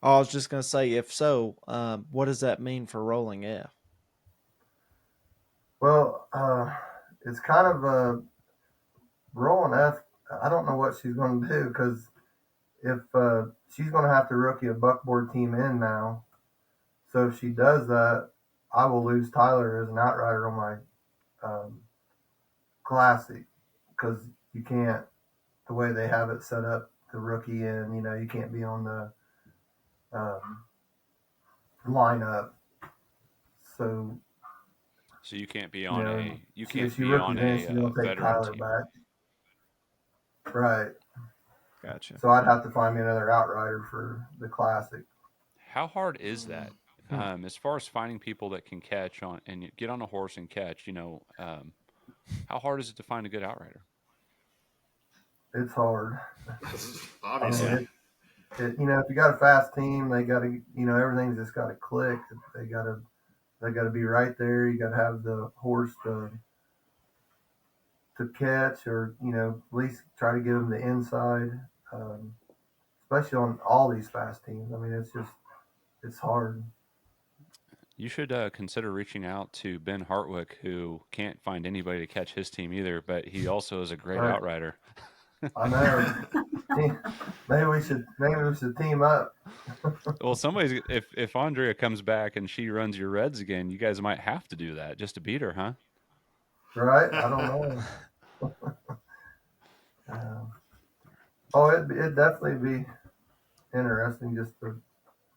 I was just going to say, if so, what does that mean for Rolling F? Well, it's kind of Rolling F. I don't know what she's going to do because if she's going to have to rookie a buckboard team in now. So if she does that, I will lose Tyler as an outrider on my classic because you can't, the way they have it set up, the rookie in, you can't be on the lineup. So you can't be on veteran team. back. Right. Gotcha. So I'd have to find me another outrider for the classic. How hard is that? As far as finding people that can catch on and get on a horse and catch, how hard is it to find a good outrider? It's hard. Obviously. I mean, if you got a fast team, they got to, everything's just got to click. They got to be right there. You got to have the horse to catch, or at least try to give them the inside. Especially on all these fast teams. I mean, it's hard. You should consider reaching out to Ben Hartwick, who can't find anybody to catch his team either, but he also is a great Right. outrider. I know. maybe we should team up. Well, if Andrea comes back and she runs your Reds again, you guys might have to do that just to beat her, huh? Right? I don't know. It'd definitely be interesting just to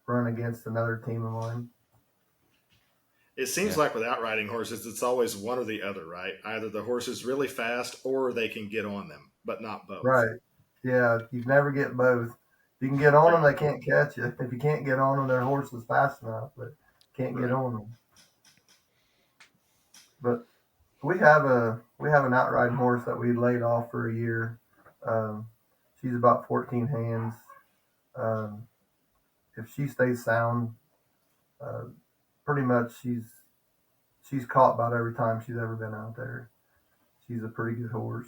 run against another team of mine. It seems like with outriding horses, it's always one or the other, right? Either the horse is really fast or they can get on them, but not both. Right. Yeah, you can never get both. If you can get on them, they can't catch you. If you can't get on them, their horse is fast enough, but can't get on them. But we have an outriding horse that we laid off for a year. She's about 14 hands. If she stays sound, pretty much she's caught about every time she's ever been out there. She's a pretty good horse.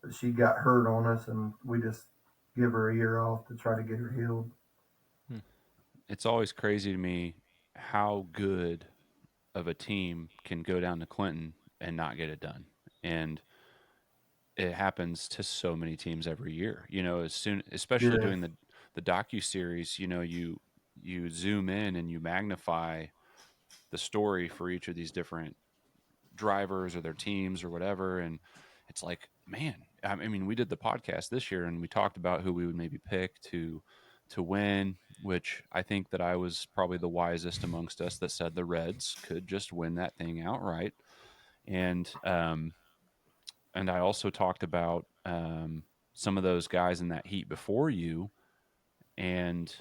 But she got hurt on us, and we just give her a year off to try to get her healed. It's always crazy to me how good of a team can go down to Clinton and not get it done. And it happens to so many teams every year, especially doing the docu-series, you zoom in and you magnify the story for each of these different drivers or their teams or whatever. And it's like, man, I mean, we did the podcast this year and we talked about who we would maybe pick to win, which I think that I was probably the wisest amongst us that said the Reds could just win that thing outright. And I also talked about some of those guys in that heat before you, and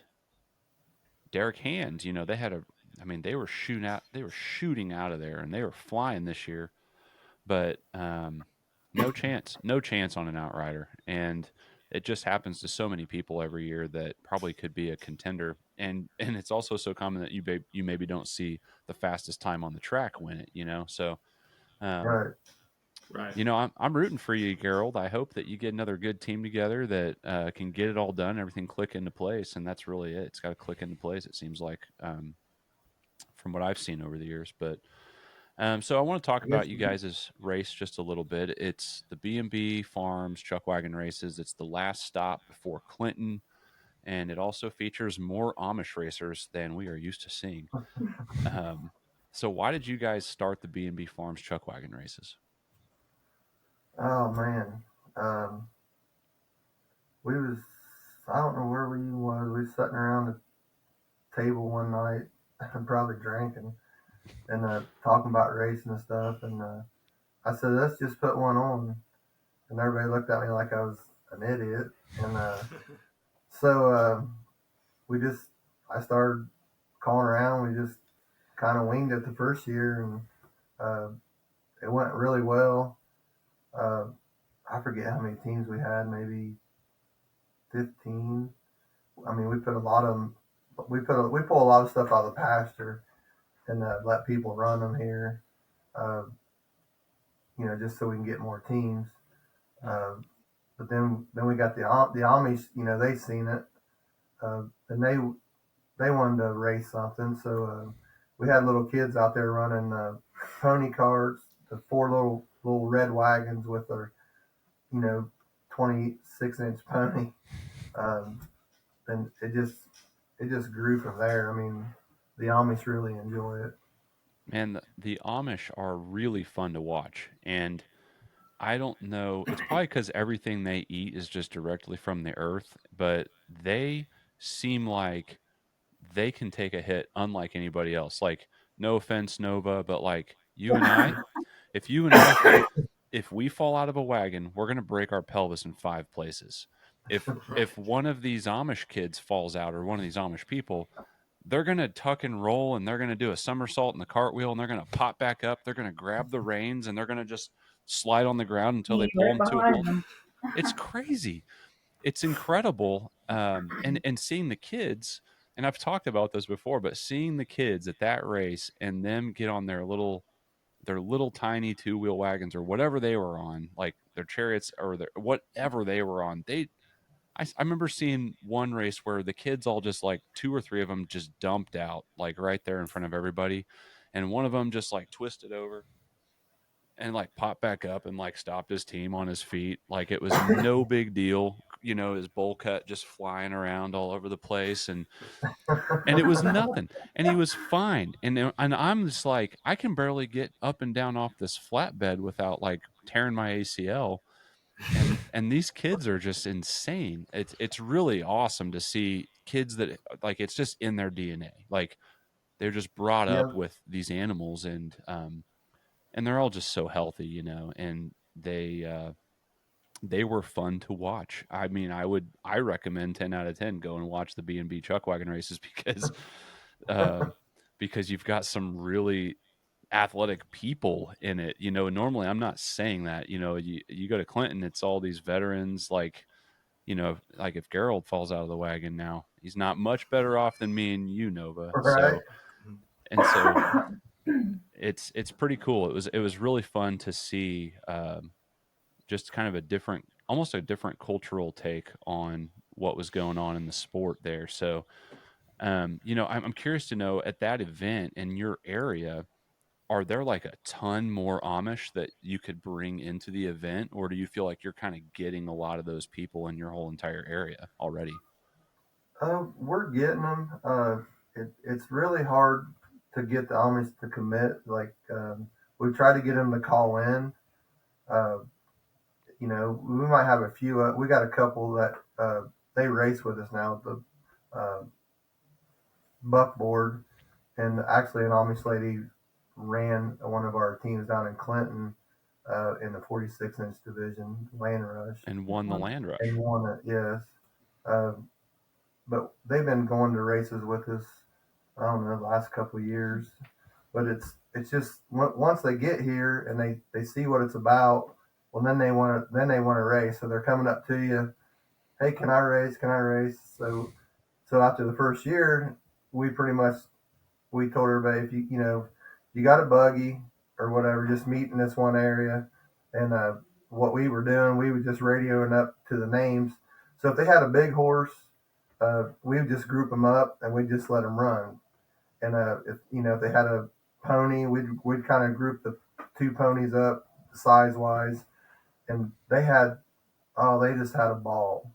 Derek Hand, they were shooting out of there, and they were flying this year, but no chance on an outrider. And it just happens to so many people every year that probably could be a contender. And it's also so common that you maybe don't see the fastest time on the track win it, So, Right. I'm rooting for you, Gerald. I hope that you get another good team together that can get it all done, everything click into place, and that's really it. It's got to click into place, it seems like, from what I've seen over the years. But so I want to talk about you guys' race just a little bit. It's the B&B Farms Chuckwagon races. It's the last stop before Clinton, and it also features more Amish racers than we are used to seeing. So why did you guys start the B&B Farms Chuckwagon races? Oh man, I don't know where we was. We was sitting around the table one night and probably drinking and talking about racing and stuff. And I said, let's just put one on. And everybody looked at me like I was an idiot. And so I started calling around. We just kind of winged it the first year, and it went really well. I forget how many teams we had, maybe 15. I mean, we put a lot of them. We pull a lot of stuff out of the pasture and let people run them here. Just so we can get more teams. But then we got the Amish. They seen it, and they wanted to race something. So we had little kids out there running pony carts, the 4 little red wagons with their 26-inch pony, and it just grew from there. I mean, the Amish really enjoy it. Man, the Amish are really fun to watch, and I don't know. It's probably because everything they eat is just directly from the earth, but they seem like they can take a hit unlike anybody else. Like, no offense, Nova, but like you and I, if we fall out of a wagon, we're going to break our pelvis in 5 places. if one of these Amish kids falls out or one of these Amish people, they're going to tuck and roll and they're going to do a somersault in the cartwheel and they're going to pop back up. They're going to grab the reins and they're going to just slide on the ground until they pull Right them to a behind halt. them. It's crazy. It's incredible. And seeing the kids, and I've talked about this before, but seeing the kids at that race and them get on their little tiny 2-wheel wagons or whatever they were on, like their chariots or whatever they were on, I remember seeing one race where the kids all just like 2 or 3 of them just dumped out like right there in front of everybody, and one of them just like twisted over and like popped back up and like stopped his team on his feet like it was no big deal. His bowl cut just flying around all over the place, and it was nothing, and he was fine. And I'm just like, I can barely get up and down off this flatbed without like tearing my ACL. And these kids are just insane. It's really awesome to see kids that like it's just in their DNA. Like they're just brought Yeah. up with these animals, and they're all just so healthy, and they were fun to watch. I mean, I recommend 10 out of 10 go and watch the B&B Chuckwagon races because you've got some really athletic people in it. Normally I'm not saying that. You go to Clinton, it's all these veterans. Like if Gerald falls out of the wagon now, he's not much better off than me and you, Nova. Right. So it's pretty cool. It was really fun to see just kind of almost a different cultural take on what was going on in the sport there. So I'm curious to know, at that event in your area, are there like a ton more Amish that you could bring into the event, or do you feel like you're kind of getting a lot of those people in your whole entire area already? We're getting them. It's really hard to get the Amish to commit. Like we try to get them to call in. Uh, we might have a few. We got a couple that they race with us now at the buckboard, and actually an Amish lady ran one of our teams down in Clinton in the 46-inch division, Land Rush, And won the Land Rush. and won it. Yes, but they've been going to races with us. I don't know, the last couple of years. But it's just once they get here and they see what it's about, well then they want to race. So they're coming up to you, hey, can I race? Can I race? So after the first year, we told everybody, if you got a buggy or whatever, just meet in this one area. And what we were doing, we would just radioing up to the names. So if they had a big horse, we would just group them up and we'd just let them run. And if they had a pony, we'd kind of group the 2 ponies up size wise, and they just had a ball.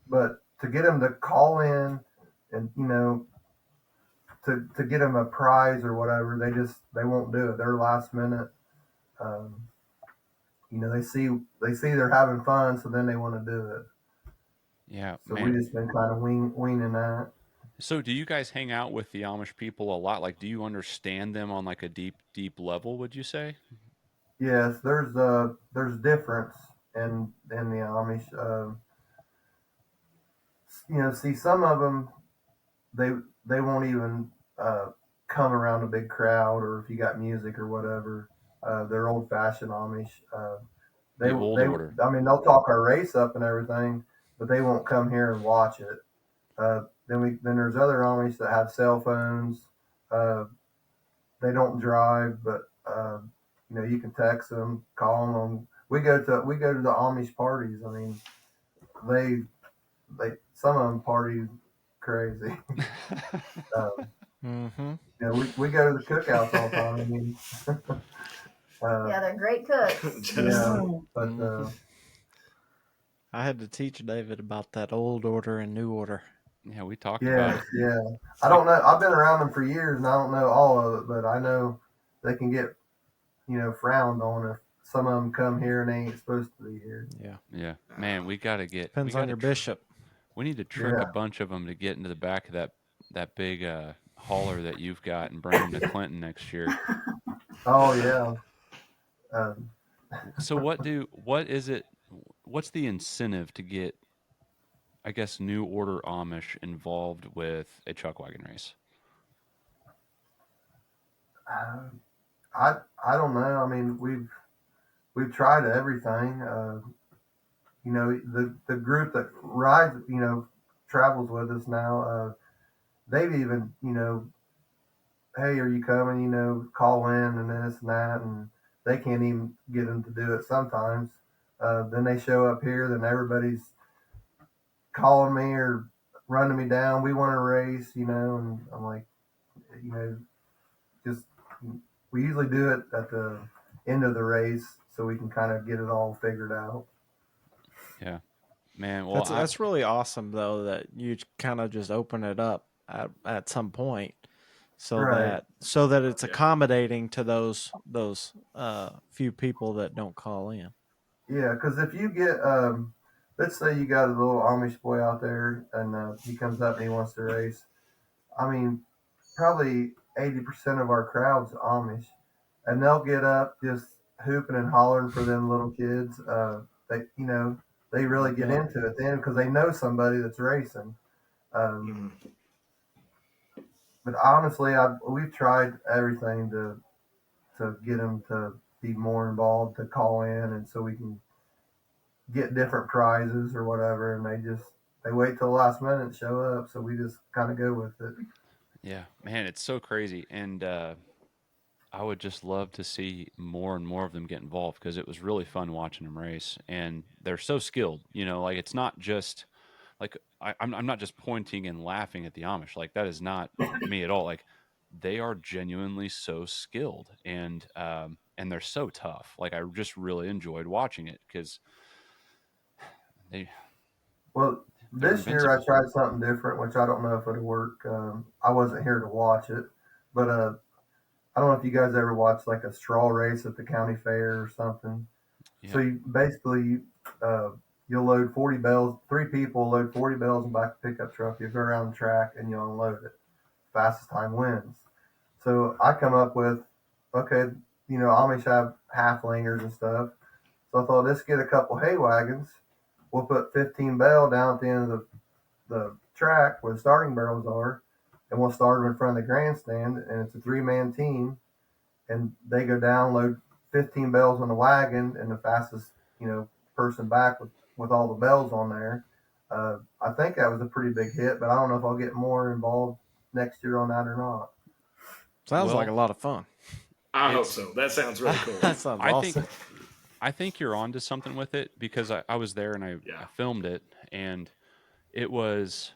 But to get them to call in and to get them a prize or whatever, they won't do it. They're last minute. They see they're having fun, so then they want to do it. Yeah, So man. we just been kind of weaning that. So do you guys hang out with the Amish people a lot? Like, do you understand them on like a deep level, would you say? Yes, there's difference in the Amish. See, some of them they won't even come around a big crowd, or if you got music or whatever. They're old fashioned Amish. The old order. I mean, they'll talk our race up and everything, but they won't come here and watch it. Then there's other Amish that have cell phones. They don't drive, but you can text them, call them. We go to the Amish parties. I mean, they some of them party crazy. We go to the cookouts all the time. I mean, Yeah, they're great cooks. yeah, but I had to teach David about that old order and new order. Yeah, we talked about it. Yeah. I don't know. I've been around them for years, and I don't know all of it, but I know they can get, frowned on if some of them come here and they ain't supposed to be here. Yeah. Man, we got to get. Depends on your bishop. We need to trick a bunch of them to get into the back of that big hauler that you've got and bring them to Clinton next year. Oh yeah. So what is it? what's the incentive to get, I guess, New Order Amish involved with a Chuckwagon race? Uh, I don't know. I mean, we've tried everything. The group that rides, travels with us now. They've even, hey, are you coming? Call in and this and that, and they can't even get them to do it sometimes. Then they show up here, then everybody's calling me or running me down. We want to race, and I'm like, you know, just we usually do it at the end of the race so we can kind of get it all figured out. Yeah, man. Well, That's really awesome though that you kind of just open it up at some point so Right. that it's accommodating to those few people that don't call in. Yeah, because if you get, let's say you got a little Amish boy out there and he comes up and he wants to race. I mean, probably 80% of our crowd's Amish, and they'll get up just hooping and hollering for them little kids. They really get into it then because they know somebody that's racing. But honestly, we've tried everything to get them to be more involved, to call in, and so we can get different prizes or whatever. And they wait till the last minute to show up, so we just kind of go with it. yeah, man, it's so crazy, and I would just love to see more and more of them get involved because it was really fun watching them race, and they're so skilled. Like it's not just like I'm not just pointing and laughing at the Amish. Like that is not me at all. Like they are genuinely so skilled, and they're so tough. Like I just really enjoyed watching it because they Well, they're this year I invincible. tried something different, which I don't know if it'll work. I wasn't here to watch it, but I don't know if you guys ever watched like a straw race at the county fair or something. So Yeah, you basically you'll load 40 bales. Three people load 40 bales in the back of a pickup truck. You go around the track and you unload it. Fastest time wins. So I come up with, okay, Amish have halflingers and stuff. So I thought, let's get a couple hay wagons. We'll put 15 bale down at the end of the track where the starting barrels are, and we'll start them in front of the grandstand. And it's a 3-man team, and they go down, load 15 bells on the wagon, and the fastest person back with all the bells on there. I think that was a pretty big hit, but I don't know if I'll get more involved next year on that or not. Sounds like a lot of fun. I hope so. That sounds really cool. That sounds awesome. I think you're onto something with it because I was there and I filmed it, and it was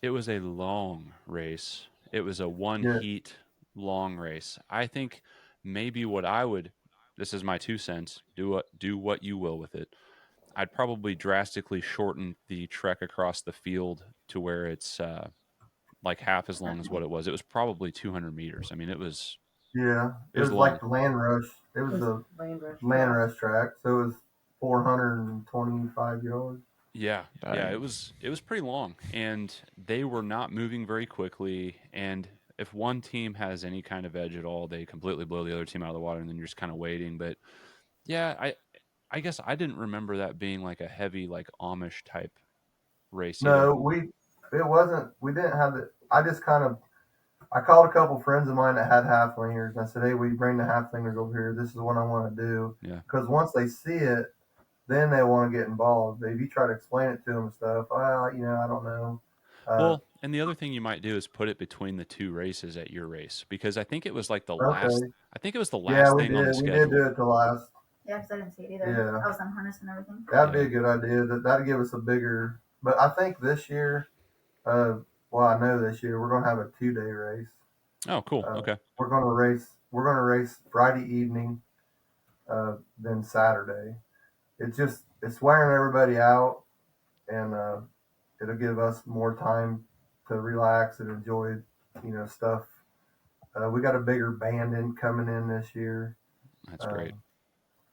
a long race. It was a one heat long race. I think maybe what I would, this is my 2 cents, do what you will with it. I'd probably drastically shorten the trek across the field to where it's like half as long as what it was. It was probably 200 meters. I mean, it was long. Like the land rush. It was the land rush track, so it was 425 yards. Yeah, yeah, it was pretty long, and they were not moving very quickly. And if one team has any kind of edge at all, they completely blow the other team out of the water, and then you're just kind of waiting. But yeah, I guess I didn't remember that being like a heavy like Amish type race either. No, it wasn't. We didn't have the. I called a couple friends of mine that had halflingers, and I said, "Hey, will you bring the halflingers over here? This is what I want to do." Yeah. Because once they see it, then they want to get involved. But if you try to explain it to them and stuff, I don't know. Well, and the other thing you might do is put it between the two races at your race because I think it was like the last. I think it was the last thing on the schedule. We did do it the last. Yeah, because I didn't see it either. Yeah. I was unharnessed and everything. That'd be a good idea. That'd give us a bigger. But I think this year, I know this year we're gonna have a 2-day race. Oh, cool. Okay. We're gonna race Friday evening, then Saturday. It's wearing everybody out, and it'll give us more time to relax and enjoy, stuff. We got a bigger band coming in this year. That's great.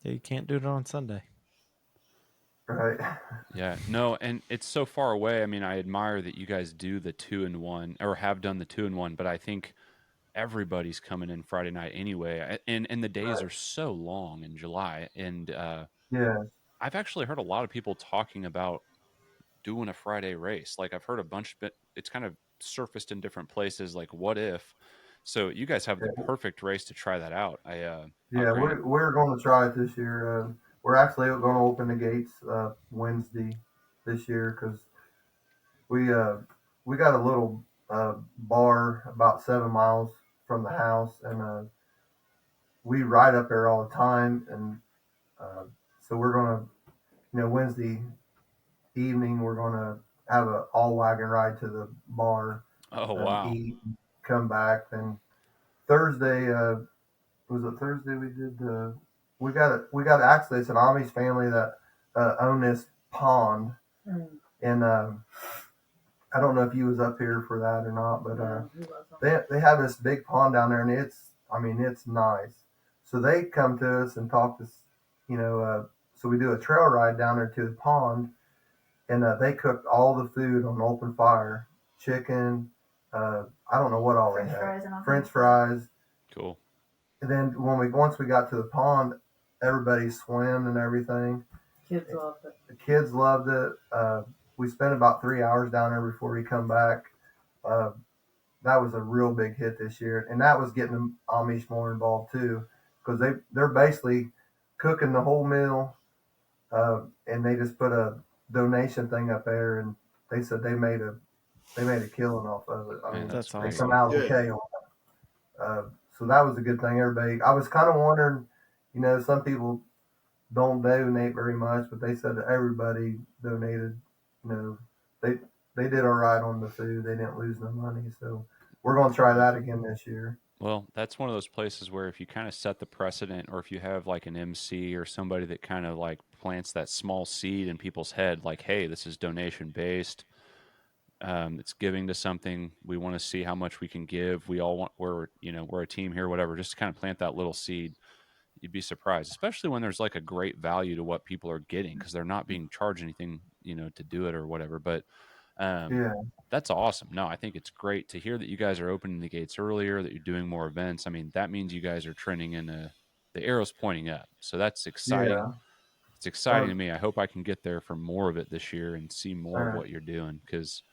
Yeah, you can't do it on Sunday. Right. Yeah, no, and it's so far away. I mean, I admire that you guys do the 2-in-1 or have done the 2-in-1, but I think everybody's coming in Friday night anyway. And the days are so long in July. And I've actually heard a lot of people talking about doing a Friday race. Like I've heard a bunch, but it's kind of surfaced in different places. Like what if? So you guys have the Yeah, perfect race to try that out. yeah, Grant. we're going to try it this year. We're actually going to open the gates Wednesday this year because we uh, we got a little bar about 7 miles from the house, and we ride up there all the time. And so we're going to, Wednesday evening we're going to have a all wagon ride to the bar Oh and wow. eat, and come back. Then Thursday, was it Thursday? We got actually it's an Amish family that own this pond, and I don't know if you was up here for that or not, but they have this big pond down there, and it's nice. So they come to us and talk to us, so we do a trail ride down there to the pond, and they cooked all the food on open fire, chicken, I don't know what all French they had, fries and all French kinds of fries. Cool. And then once we got to the pond, everybody swam and everything. Kids loved it. The kids loved it. We spent about 3 hours down there before we come back. Uh, that was a real big hit this year, and that was getting the Amish more involved too, because they're basically cooking the whole meal, and they just put a donation thing up there, and they said they made a killing off of it. I Man, mean, that's That's they great. awesome. come out Good. okay on that. So that was a good thing. Everybody, I was kind of wondering, some people don't donate very much, but they said that everybody donated. You know, they they did all right on the food. They didn't lose no money, so we're going to try that again this year. Well, that's one of those places where if you kind of set the precedent, or if you have like an MC or somebody that kind of like plants that small seed in people's head, like, hey, this is donation based. It's giving to something. We want to see how much we can give. We all want, we're a team here, whatever, just to kind of plant that little seed. You'd be surprised, especially when there's like a great value to what people are getting because they're not being charged anything, to do it or whatever. But um, Yeah, that's awesome. No, I think it's great to hear that you guys are opening the gates earlier, that you're doing more events. I mean, that means you guys are trending the arrow's pointing up. So that's exciting. yeah. It's exciting to me. I hope I can get there for more of it this year and see more of Uh, what you're doing because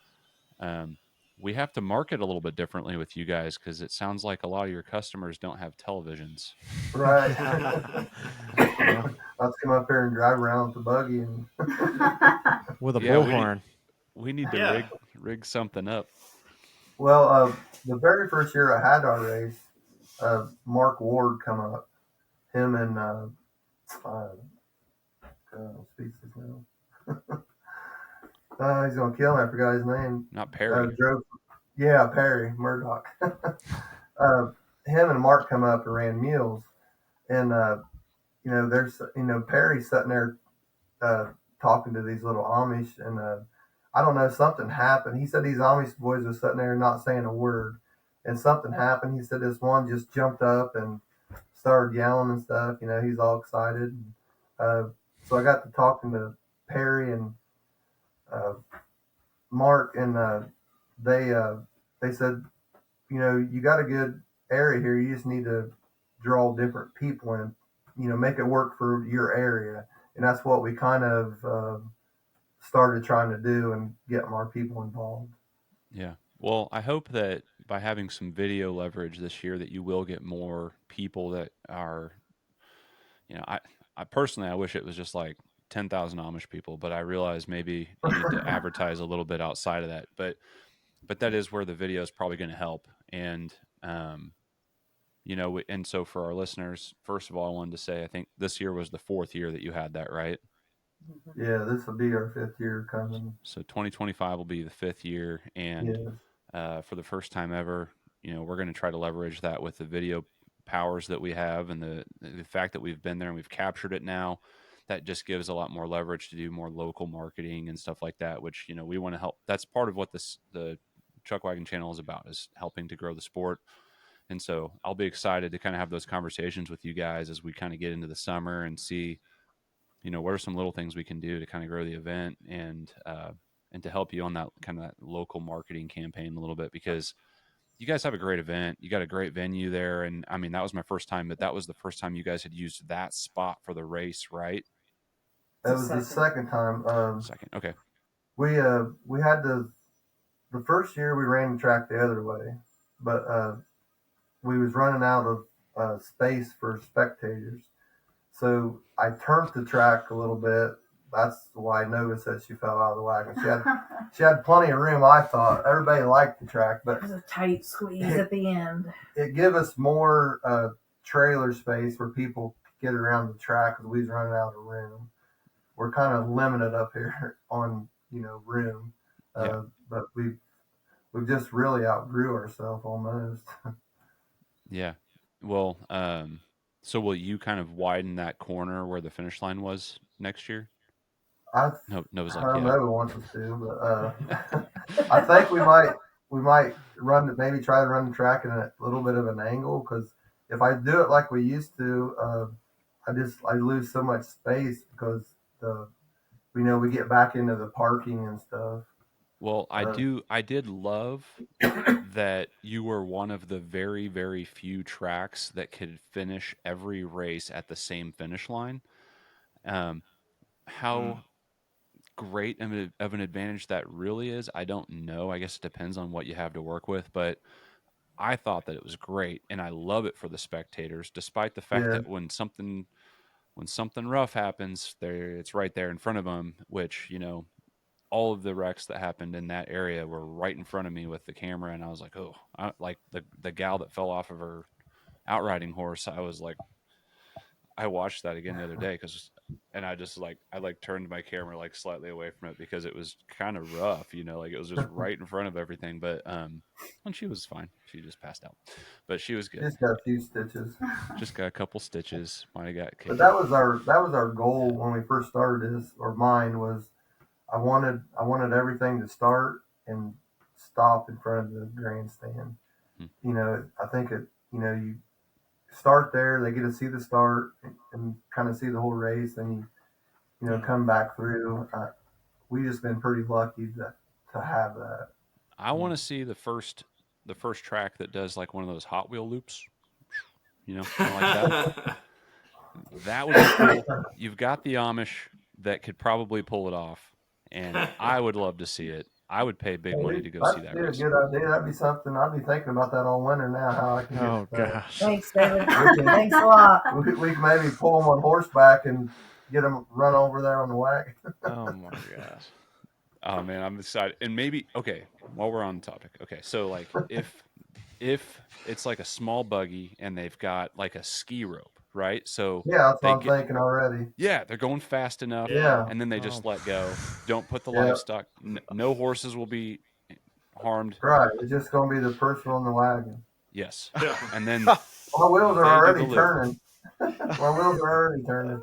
um, we have to market a little bit differently with you guys because it sounds like a lot of your customers don't have televisions. right. Yeah. Let's come up here and drive around with the buggy and. With a Yeah, bullhorn. we need to Yeah. rig something up. Well, the very first year I had our race, Mark Ward come up. Him and speaks his name. He's gonna kill me. I forgot his name. Not Perry. Drove. Yeah, Perry Murdoch. Him and Mark come up and ran mules, and there's Perry sitting there uh, talking to these little Amish, and I don't know, something happened. He said these Amish boys were sitting there not saying a word, and something happened. He said this one just jumped up and started yelling and stuff. He's all excited. So I got to talking to Perry and uh, Mark, and they said, you got a good area here. You just need to draw different people and make it work for your area, and that's what we kind of started trying to do and get more people involved. Yeah. Well, I hope that by having some video leverage this year that you will get more people that are, I personally, I wish it was just like 10,000 Amish people, but I realize maybe you need to advertise a little bit outside of that. But that is where the video is probably going to help. And, and so for our listeners, first of all, I wanted to say, I think this year was the 4th year that you had that, right? Yeah, this will be our 5th year coming. So 2025 will be the 5th year. And Yes. for the first time ever, we're going to try to leverage that with the video powers that we have and the fact that we've been there and we've captured it now. That just gives a lot more leverage to do more local marketing and stuff like that, which, we want to help. That's part of what the Chuckwagon channel is about, is helping to grow the sport. And so I'll be excited to kind of have those conversations with you guys as we kind of get into the summer and see, what are some little things we can do to kind of grow the event and to help you on that kind of that local marketing campaign a little bit, because you guys have a great event. You got a great venue there. And I mean, that was my first time, but that was the first time you guys had used that spot for the race, right? That was the second time. Second, okay. We had the first year we ran the track the other way, but we was running out of space for spectators. So I turned the track a little bit. That's why Nova said she fell out of the wagon. She had plenty of room. I thought everybody liked the track, but it was a tight squeeze at the end. It gave us more trailer space where people could get around the track because we was running out of room. We're kind of limited up here on room, but we just really outgrew ourselves almost. Yeah. Well, so will you kind of widen that corner where the finish line was next year? Nova's like, yeah. Nova wants us to, but I think we might maybe try to run the track in a little bit of an angle, because if I do it like we used to, I lose so much space because we get back into the parking and stuff. Well, I did love that you were one of the very, very few tracks that could finish every race at the same finish line. How great of an advantage that really is, I don't know. I guess it depends on what you have to work with, but I thought that it was great, and I love it for the spectators, despite the fact that when something rough happens, it's right there in front of them, which, all of the wrecks that happened in that area were right in front of me with the camera, and I was like, oh, like the gal that fell off of her outriding horse. I was like, I watched that again the other day and I just I turned my camera slightly away from it because it was kind of rough, it was just right in front of everything. But and she was fine. She just passed out, but she was good. Just got a few stitches. Just got a couple stitches. Might have got kicked. But that was our goal when we first started this, or mine was, I wanted everything to start and stop in front of the grandstand. I think you start there, they get to see the start and kind of see the whole race, and you come back through. We just been pretty lucky to have that. I want to see the first track that does one of those Hot Wheel loops, kind of like that. That would be cool. You've got the Amish that could probably pull it off, and I would love to see it. I would pay big money to go see that race. That'd be a good idea. That'd be something. I'd be thinking about that all winter now. How I can gosh. Thanks, David. Thanks a lot. We can maybe pull them on horseback and get them run over there on the wagon. Oh my gosh. Oh man, I'm excited. And maybe while we're on the topic, so if it's a small buggy and they've got a ski rope, right? So yeah, that's what I'm thinking already. Yeah, they're going fast enough. Yeah, and then they just let go. Don't put the livestock. No horses will be harmed. Right. It's just going to be the person on the wagon. Yes. And then my wheels are already turning. My wheels are already turning.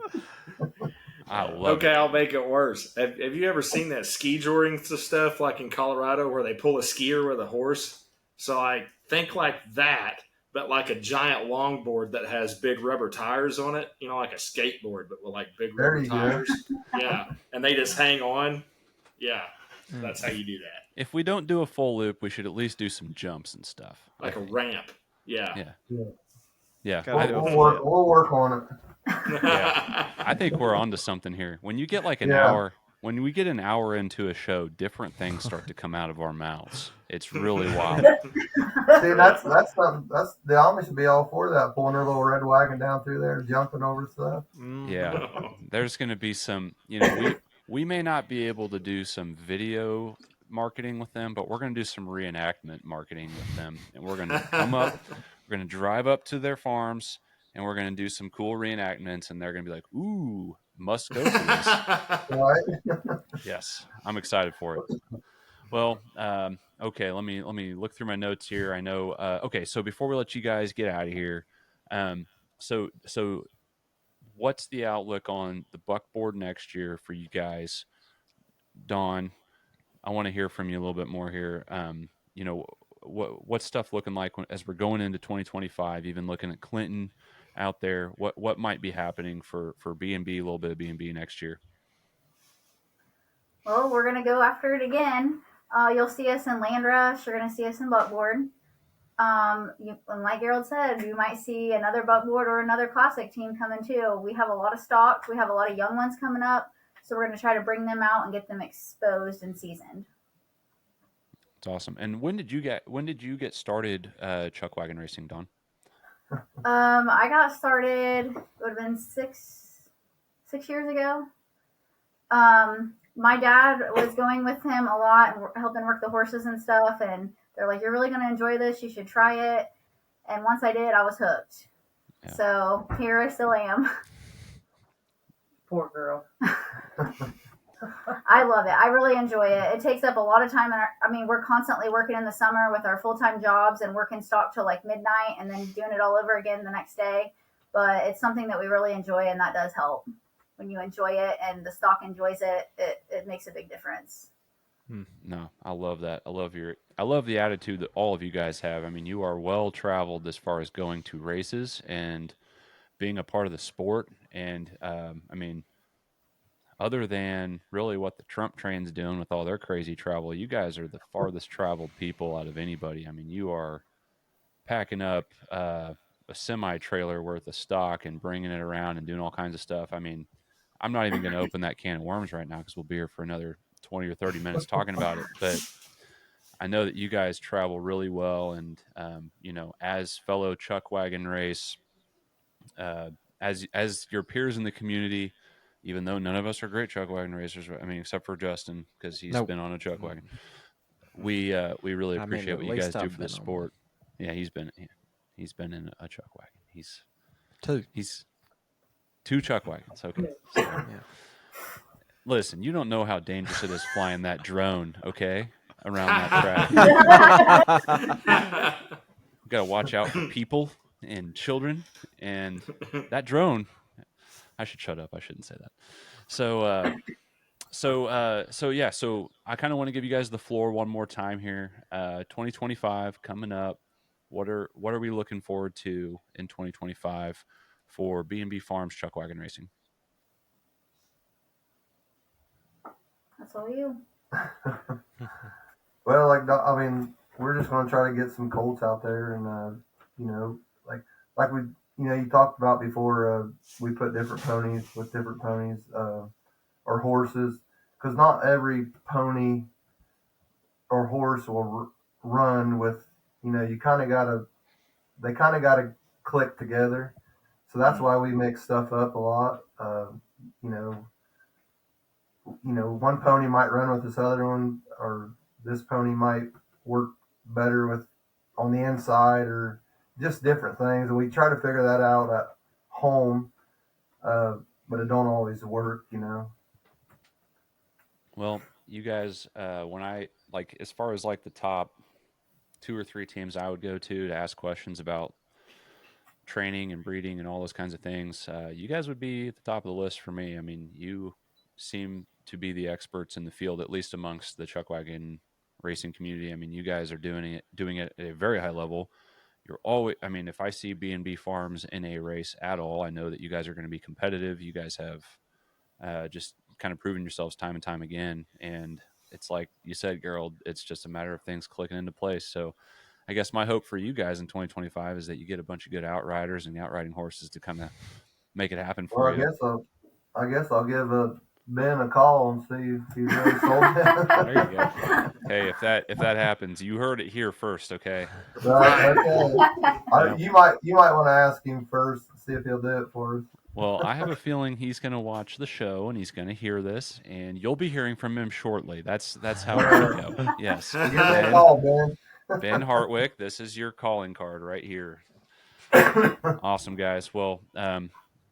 I love it. I'll make it worse. Have you ever seen that ski touring stuff in Colorado where they pull a skier with a horse? So I think that, but a giant longboard that has big rubber tires on it, like a skateboard, but with big rubber tires. Yeah. And they just hang on. Yeah. That's how you do that. If we don't do a full loop, we should at least do some jumps and stuff. Like a ramp. Yeah. Yeah. We'll work on it. Yeah. I think we're onto something here. When you get an hour, when we get an hour into a show, different things start to come out of our mouths. It's really wild. See, that's the Amish would be all for that, pulling their little red wagon down through there, jumping over stuff. Yeah. There's going to be some, we may not be able to do some video marketing with them, but we're going to do some reenactment marketing with them. And we're going to come up, we're going to drive up to their farms, and we're going to do some cool reenactments, and they're going to be like, ooh, must go for this. Right? Yes, I'm excited for it. Well, okay, let me look through my notes here. I know, okay, so before we let you guys get out of here, so what's the outlook on the buckboard next year for you guys? Dawn, I want to hear from you a little bit more here. What's stuff looking like as we're going into 2025, even looking at Clinton out there, what might be happening for B&B, a little bit of B&B next year? Well, we're going to go after it again. You'll see us in Land Rush. You're going to see us in buckboard. Like Gerald said, you might see another buckboard or another classic team coming too. We have a lot of stocks. We have a lot of young ones coming up. So we're going to try to bring them out and get them exposed and seasoned. It's awesome. And when did you get started Chuckwagon racing, Dawn? I got started, it would have been six years ago. My dad was going with him a lot and helping work the horses and stuff. And they're like, "You're really going to enjoy this. You should try it." And once I did, I was hooked. Yeah. So here I still am. Poor girl. I love it. I really enjoy it. It takes up a lot of time. We're constantly working in the summer with our full-time jobs and working stock till like midnight and then doing it all over again the next day. But it's something that we really enjoy, and that does help. When you enjoy it and the stock enjoys it, it makes a big difference. No, I love that. I love the attitude that all of you guys have. I mean, you are well traveled as far as going to races and being a part of the sport. And other than really what the Trump train's doing with all their crazy travel, you guys are the farthest traveled people out of anybody. I mean, you are packing up a semi-trailer worth of stock and bringing it around and doing all kinds of stuff. I mean, I'm not even going to open that can of worms right now because we'll be here for another 20 or 30 minutes talking about it. But I know that you guys travel really well. And, as fellow Chuckwagon race, as your peers in the community, even though none of us are great Chuckwagon racers, I mean, except for Justin, because he's been on a Chuckwagon. We really appreciate what you guys do for the sport. Yeah, he's been in a Chuckwagon. He's two Chuckwagons. Okay. So, yeah. Listen, you don't know how dangerous it is flying that drone, okay, around that track. We got to watch out for people and children, and that drone. I should shut up. I shouldn't say that. So I kind of want to give you guys the floor one more time here. 2025 coming up. What are we looking forward to in 2025 for B&B Farms Chuckwagon Racing? That's all you. Well, we're just going to try to get some colts out there, and like we, you talked about before. We put different ponies with different ponies or horses, because not every pony or horse will run with. They kind of gotta click together. So that's why we mix stuff up a lot. One pony might run with this other one, or this pony might work better with on the inside, or just different things. And we try to figure that out at home, but it don't always work, Well, you guys, when I as far as the top 2 or 3 teams I would go to ask questions about training and breeding and all those kinds of things, you guys would be at the top of the list for me. I mean, you seem to be the experts in the field, at least amongst the Chuckwagon racing community. I mean, you guys are doing it at a very high level. You're always, I mean, if I see B&B Farms in a race at all, I know that you guys are going to be competitive. You guys have just kind of proven yourselves time and time again. And it's like you said, Gerald, it's just a matter of things clicking into place. So I guess my hope for you guys in 2025 is that you get a bunch of good outriders and outriding horses to kind of make it happen for you. I guess I'll give Ben a call and see if he's really sold it. There you go. Hey, if that happens, you heard it here first, okay? Right, okay. You might want to ask him first, see if he'll do it for us. Well, I have a feeling he's going to watch the show and he's going to hear this, and you'll be hearing from him shortly. That's how it's going to go. Yes. Give me a call, Ben. Ben Hartwick, this is your calling card right here. Awesome, guys. Well,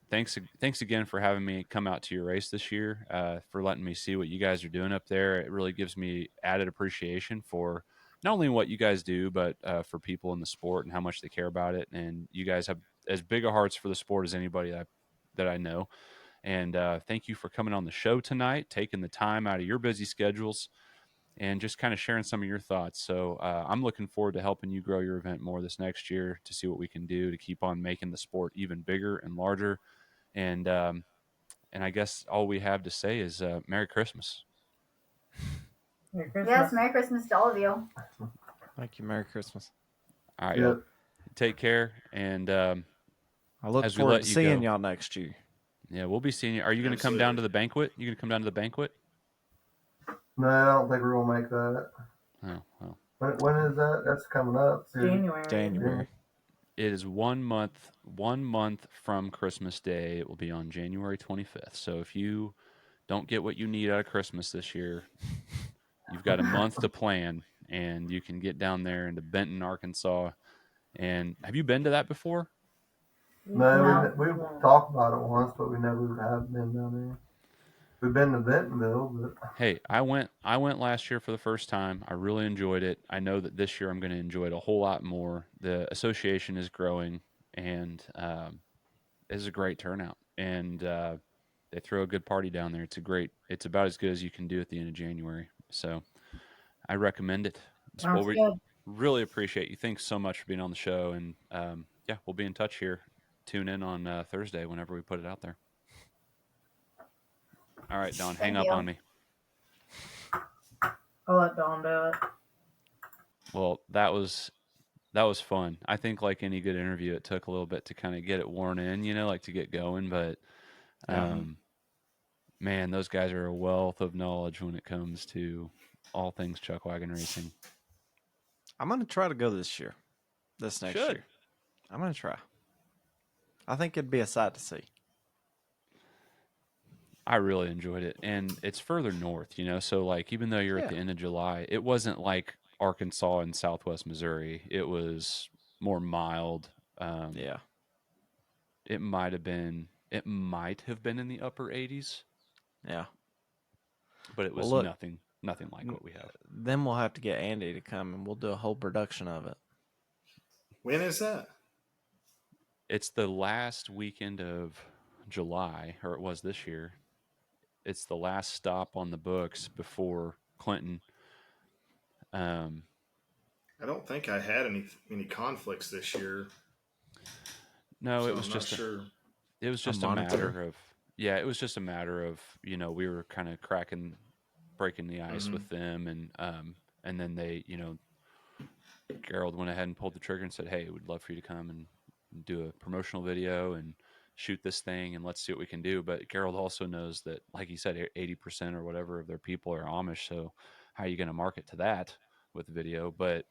thanks again for having me come out to your race this year, for letting me see what you guys are doing up there. It really gives me added appreciation for not only what you guys do, but for people in the sport and how much they care about it. And you guys have as big a hearts for the sport as anybody that I know. And thank you for coming on the show tonight, taking the time out of your busy schedules, and just kind of sharing some of your thoughts. So I'm looking forward to helping you grow your event more this next year to see what we can do to keep on making the sport even bigger and larger. And I guess all we have to say is Merry Christmas. Merry Christmas. Yes, Merry Christmas to all of you. Thank you. Merry Christmas. All right. Yep. Take care. And I look forward to seeing y'all next year. Yeah, we'll be seeing you. Are you going to come down to the banquet? You going to come down to the banquet? No, I don't think we're gonna make that. Oh, well. When is that? That's coming up. January. It is 1 month from Christmas Day. It will be on January 25th. So if you don't get what you need out of Christmas this year, you've got a month to plan, and you can get down there into Benton, Arkansas. And have you been to that before? No, we talked about it once, but we never have been down there. We've been to Bentonville, but Hey, I went last year for the first time. I really enjoyed it. I know that this year I'm going to enjoy it a whole lot more. The association is growing, and it's a great turnout. And they throw a good party down there. It's about as good as you can do at the end of January. So I recommend it. Sounds good. Really appreciate you. Thanks so much for being on the show. And yeah, we'll be in touch here. Tune in on Thursday whenever we put it out there. All right, Dawn, hang up on me. I'll let Dawn do it. Well, that was fun. I think like any good interview, it took a little bit to kind of get it worn in, like to get going. But man, those guys are a wealth of knowledge when it comes to all things Chuckwagon racing. I'm going to try to go this next year. I'm going to try. I think it'd be a sight to see. I really enjoyed it. And it's further north, so like even though you're at the end of July, it wasn't like Arkansas and Southwest Missouri. It was more mild. It might have been in the upper 80s. Yeah. But it was nothing like what we have. Then we'll have to get Andy to come and we'll do a whole production of it. When is that? It's the last weekend of July, or it was this year. It's the last stop on the books before Clinton. I don't think I had any conflicts this year. No, so it was I'm just not sure. It was just a matter of it was just a matter of we were kind of breaking the ice with them, and then they Gerald went ahead and pulled the trigger and said, "Hey, we'd love for you to come and do a promotional video and shoot this thing, and let's see what we can do." But Gerald also knows that, like he said, 80% or whatever of their people are Amish. So how are you going to market to that with video? But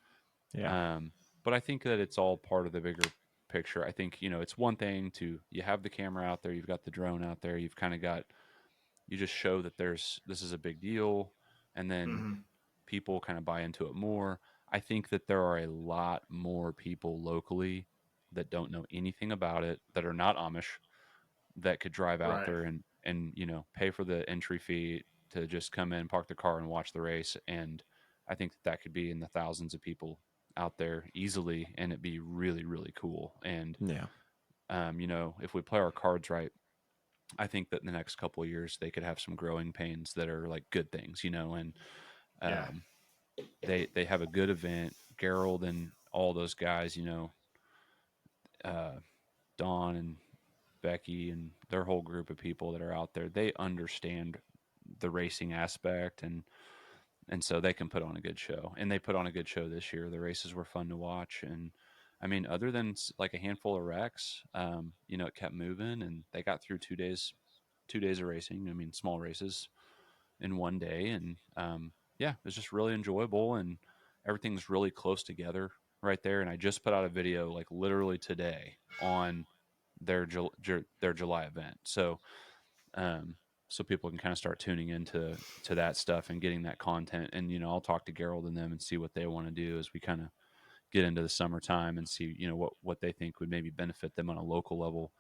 but I think that it's all part of the bigger picture. I think it's one thing you have the camera out there, you've got the drone out there, you've kind of you just show that this is a big deal, and then people kind of buy into it more. I think that there are a lot more people locally that don't know anything about it, that are not Amish, that could drive out there and pay for the entry fee to just come in, park the car, and watch the race. And I think that could be in the thousands of people out there easily, and it'd be really, really cool. And if we play our cards right, I think that in the next couple of years they could have some growing pains that are like good things, and they have a good event. Gerald and all those guys, Don and Becky and their whole group of people that are out there, they understand the racing aspect, and so they can put on a good show. And they put on a good show this year. The races were fun to watch, and I mean, other than like a handful of wrecks, it kept moving, and they got through 2 days of racing. I mean, small races in one day, and it's just really enjoyable, and everything's really close together right there. And I just put out a video like literally today on their July event, so people can kind of start tuning into that stuff and getting that content. And I'll talk to Gerald and them and see what they want to do as we kind of get into the summertime, and see what they think would maybe benefit them on a local level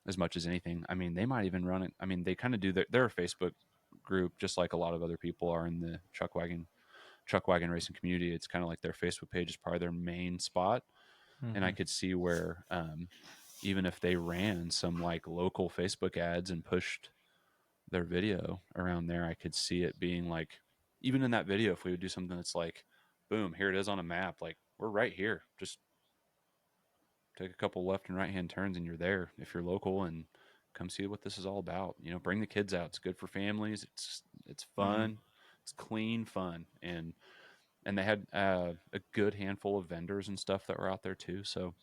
as much as anything. I mean, they might even run it. I mean, they kind of do their Facebook group just like a lot of other people are in the Chuckwagon racing community. It's kind of like their Facebook page is probably their main spot. And I could see where even if they ran some like local Facebook ads and pushed their video around there, I could see it being like, even in that video, if we would do something that's like, boom, here it is on a map, like we're right here, just take a couple left and right hand turns and you're there if you're local, and come see what this is all about. Bring the kids out. It's good for families. It's fun. It's clean fun. And they had a good handful of vendors and stuff that were out there too. So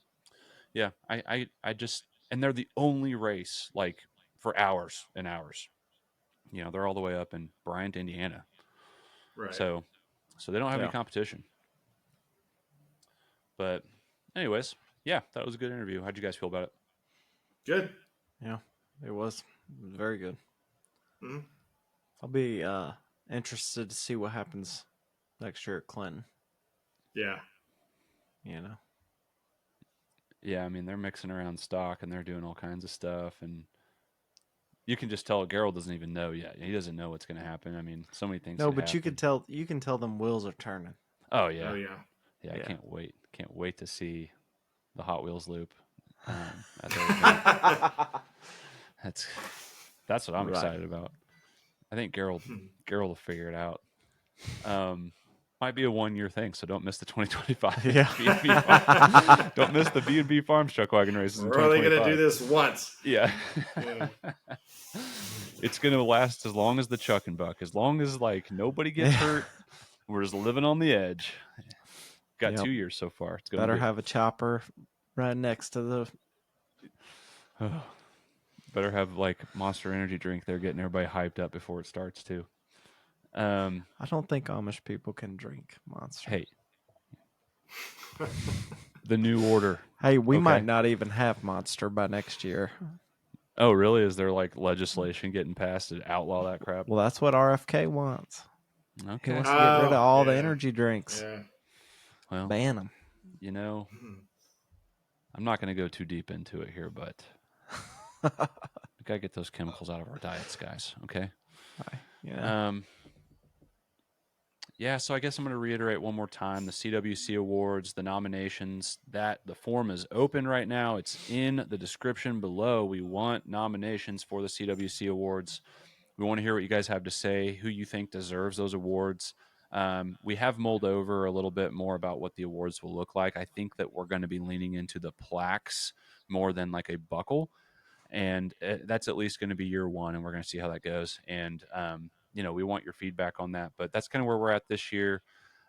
yeah, I just, and they're the only race like for hours and hours. You know, they're all the way up in Bryant, Indiana. Right. So they don't have any competition. But anyways, yeah, that was a good interview. How'd you guys feel about it? Good. Yeah, it was very good. Mm-hmm. I'll be interested to see what happens next year at Clinton. Yeah. You know. Yeah, I mean, they're mixing around stock and they're doing all kinds of stuff, and you can just tell Gerald doesn't even know yet. He doesn't know what's going to happen. I mean, so many things. No, could but happen. you can tell them wheels are turning. Oh yeah. Oh yeah. Yeah, I Yeah. can't wait to see the Hot Wheels loop. That's what I'm excited about. I think Gerald will figure it out. Might be a 1-year thing, so don't miss the 2025. Yeah. B&B Farm. Don't miss the B&B Farms Chuckwagon races. We're only going to do this once. Yeah. Yeah. It's going to last as long as the Chuck and Buck. As long as like nobody gets hurt, we're just living on the edge. Got 2 years so far. It's better have a chopper right next to the. Better have like Monster Energy drink there, getting everybody hyped up before it starts too. I don't think Amish people can drink Monster. Hey, the new order. Hey, we might not even have Monster by next year. Oh, really? Is there like legislation getting passed to outlaw that crap? Well, that's what RFK wants. Okay. He wants to get rid of all the energy drinks. Yeah. Well, ban them. You know, I'm not going to go too deep into it here, but we got to get those chemicals out of our diets, guys. Okay. Yeah. Yeah, so I guess I'm going to reiterate one more time the CWC Awards, the nominations, that the form is open right now. It's in the description below. We want nominations for the CWC Awards. We want to hear what you guys have to say, who you think deserves those awards. We have mulled over a little bit more about what the awards will look like. I think that we're going to be leaning into the plaques more than like a buckle. And that's at least going to be year one, and we're going to see how that goes. And, you know, we want your feedback on that, but that's kind of where we're at this year.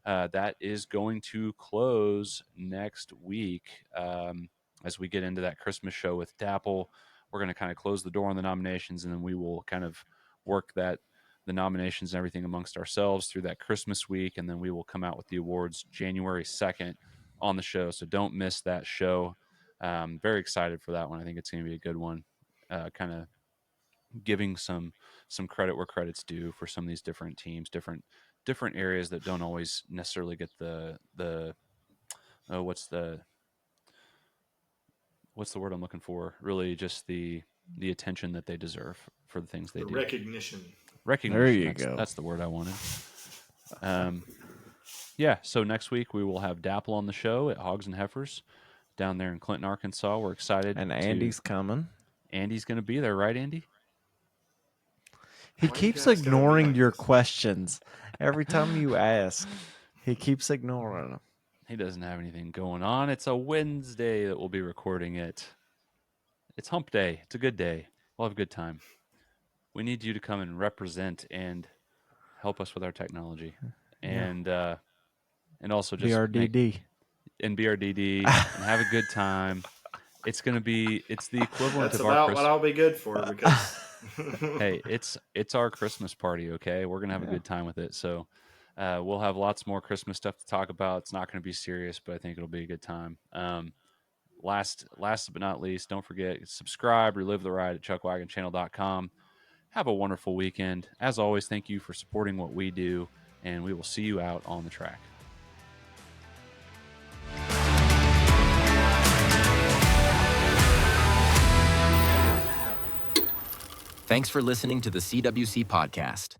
That is going to close next week as we get into that Christmas show with Dapple. We're going to kind of close the door on the nominations, and then we will kind of work the nominations and everything amongst ourselves through that Christmas week, and then we will come out with the awards January 2nd on the show. So don't miss that show. Very excited for that one. I think it's going to be a good one. Kind of giving some credit where credit's due for some of these different teams, different areas that don't always necessarily get the what's the word I'm looking for? Really, just the attention that they deserve for the things they do. Recognition. There you go. That's the word I wanted. Yeah. So next week we will have Dapple on the show at Hogs and Heifers down there in Clinton, Arkansas. We're excited. And Andy's coming. Andy's going to be there, right, Andy? He keeps ignoring your questions. Every time you ask, he keeps ignoring them. He doesn't have anything going on. It's a Wednesday that we'll be recording it. It's hump day. It's a good day. We'll have a good time. We need you to come and represent and help us with our technology. And also just BRDD. And BRDD and have a good time. It's the equivalent That's of our about what I'll be good for, because hey, it's our Christmas party, okay? We're gonna have a good time with it. So we'll have lots more Christmas stuff to talk about. It's not gonna be serious, but I think it'll be a good time. Last but not least, don't forget, subscribe, relive the ride at chuckwagonchannel.com. Have a wonderful weekend. As always, thank you for supporting what we do, and we will see you out on the track. Thanks for listening to the CWC podcast.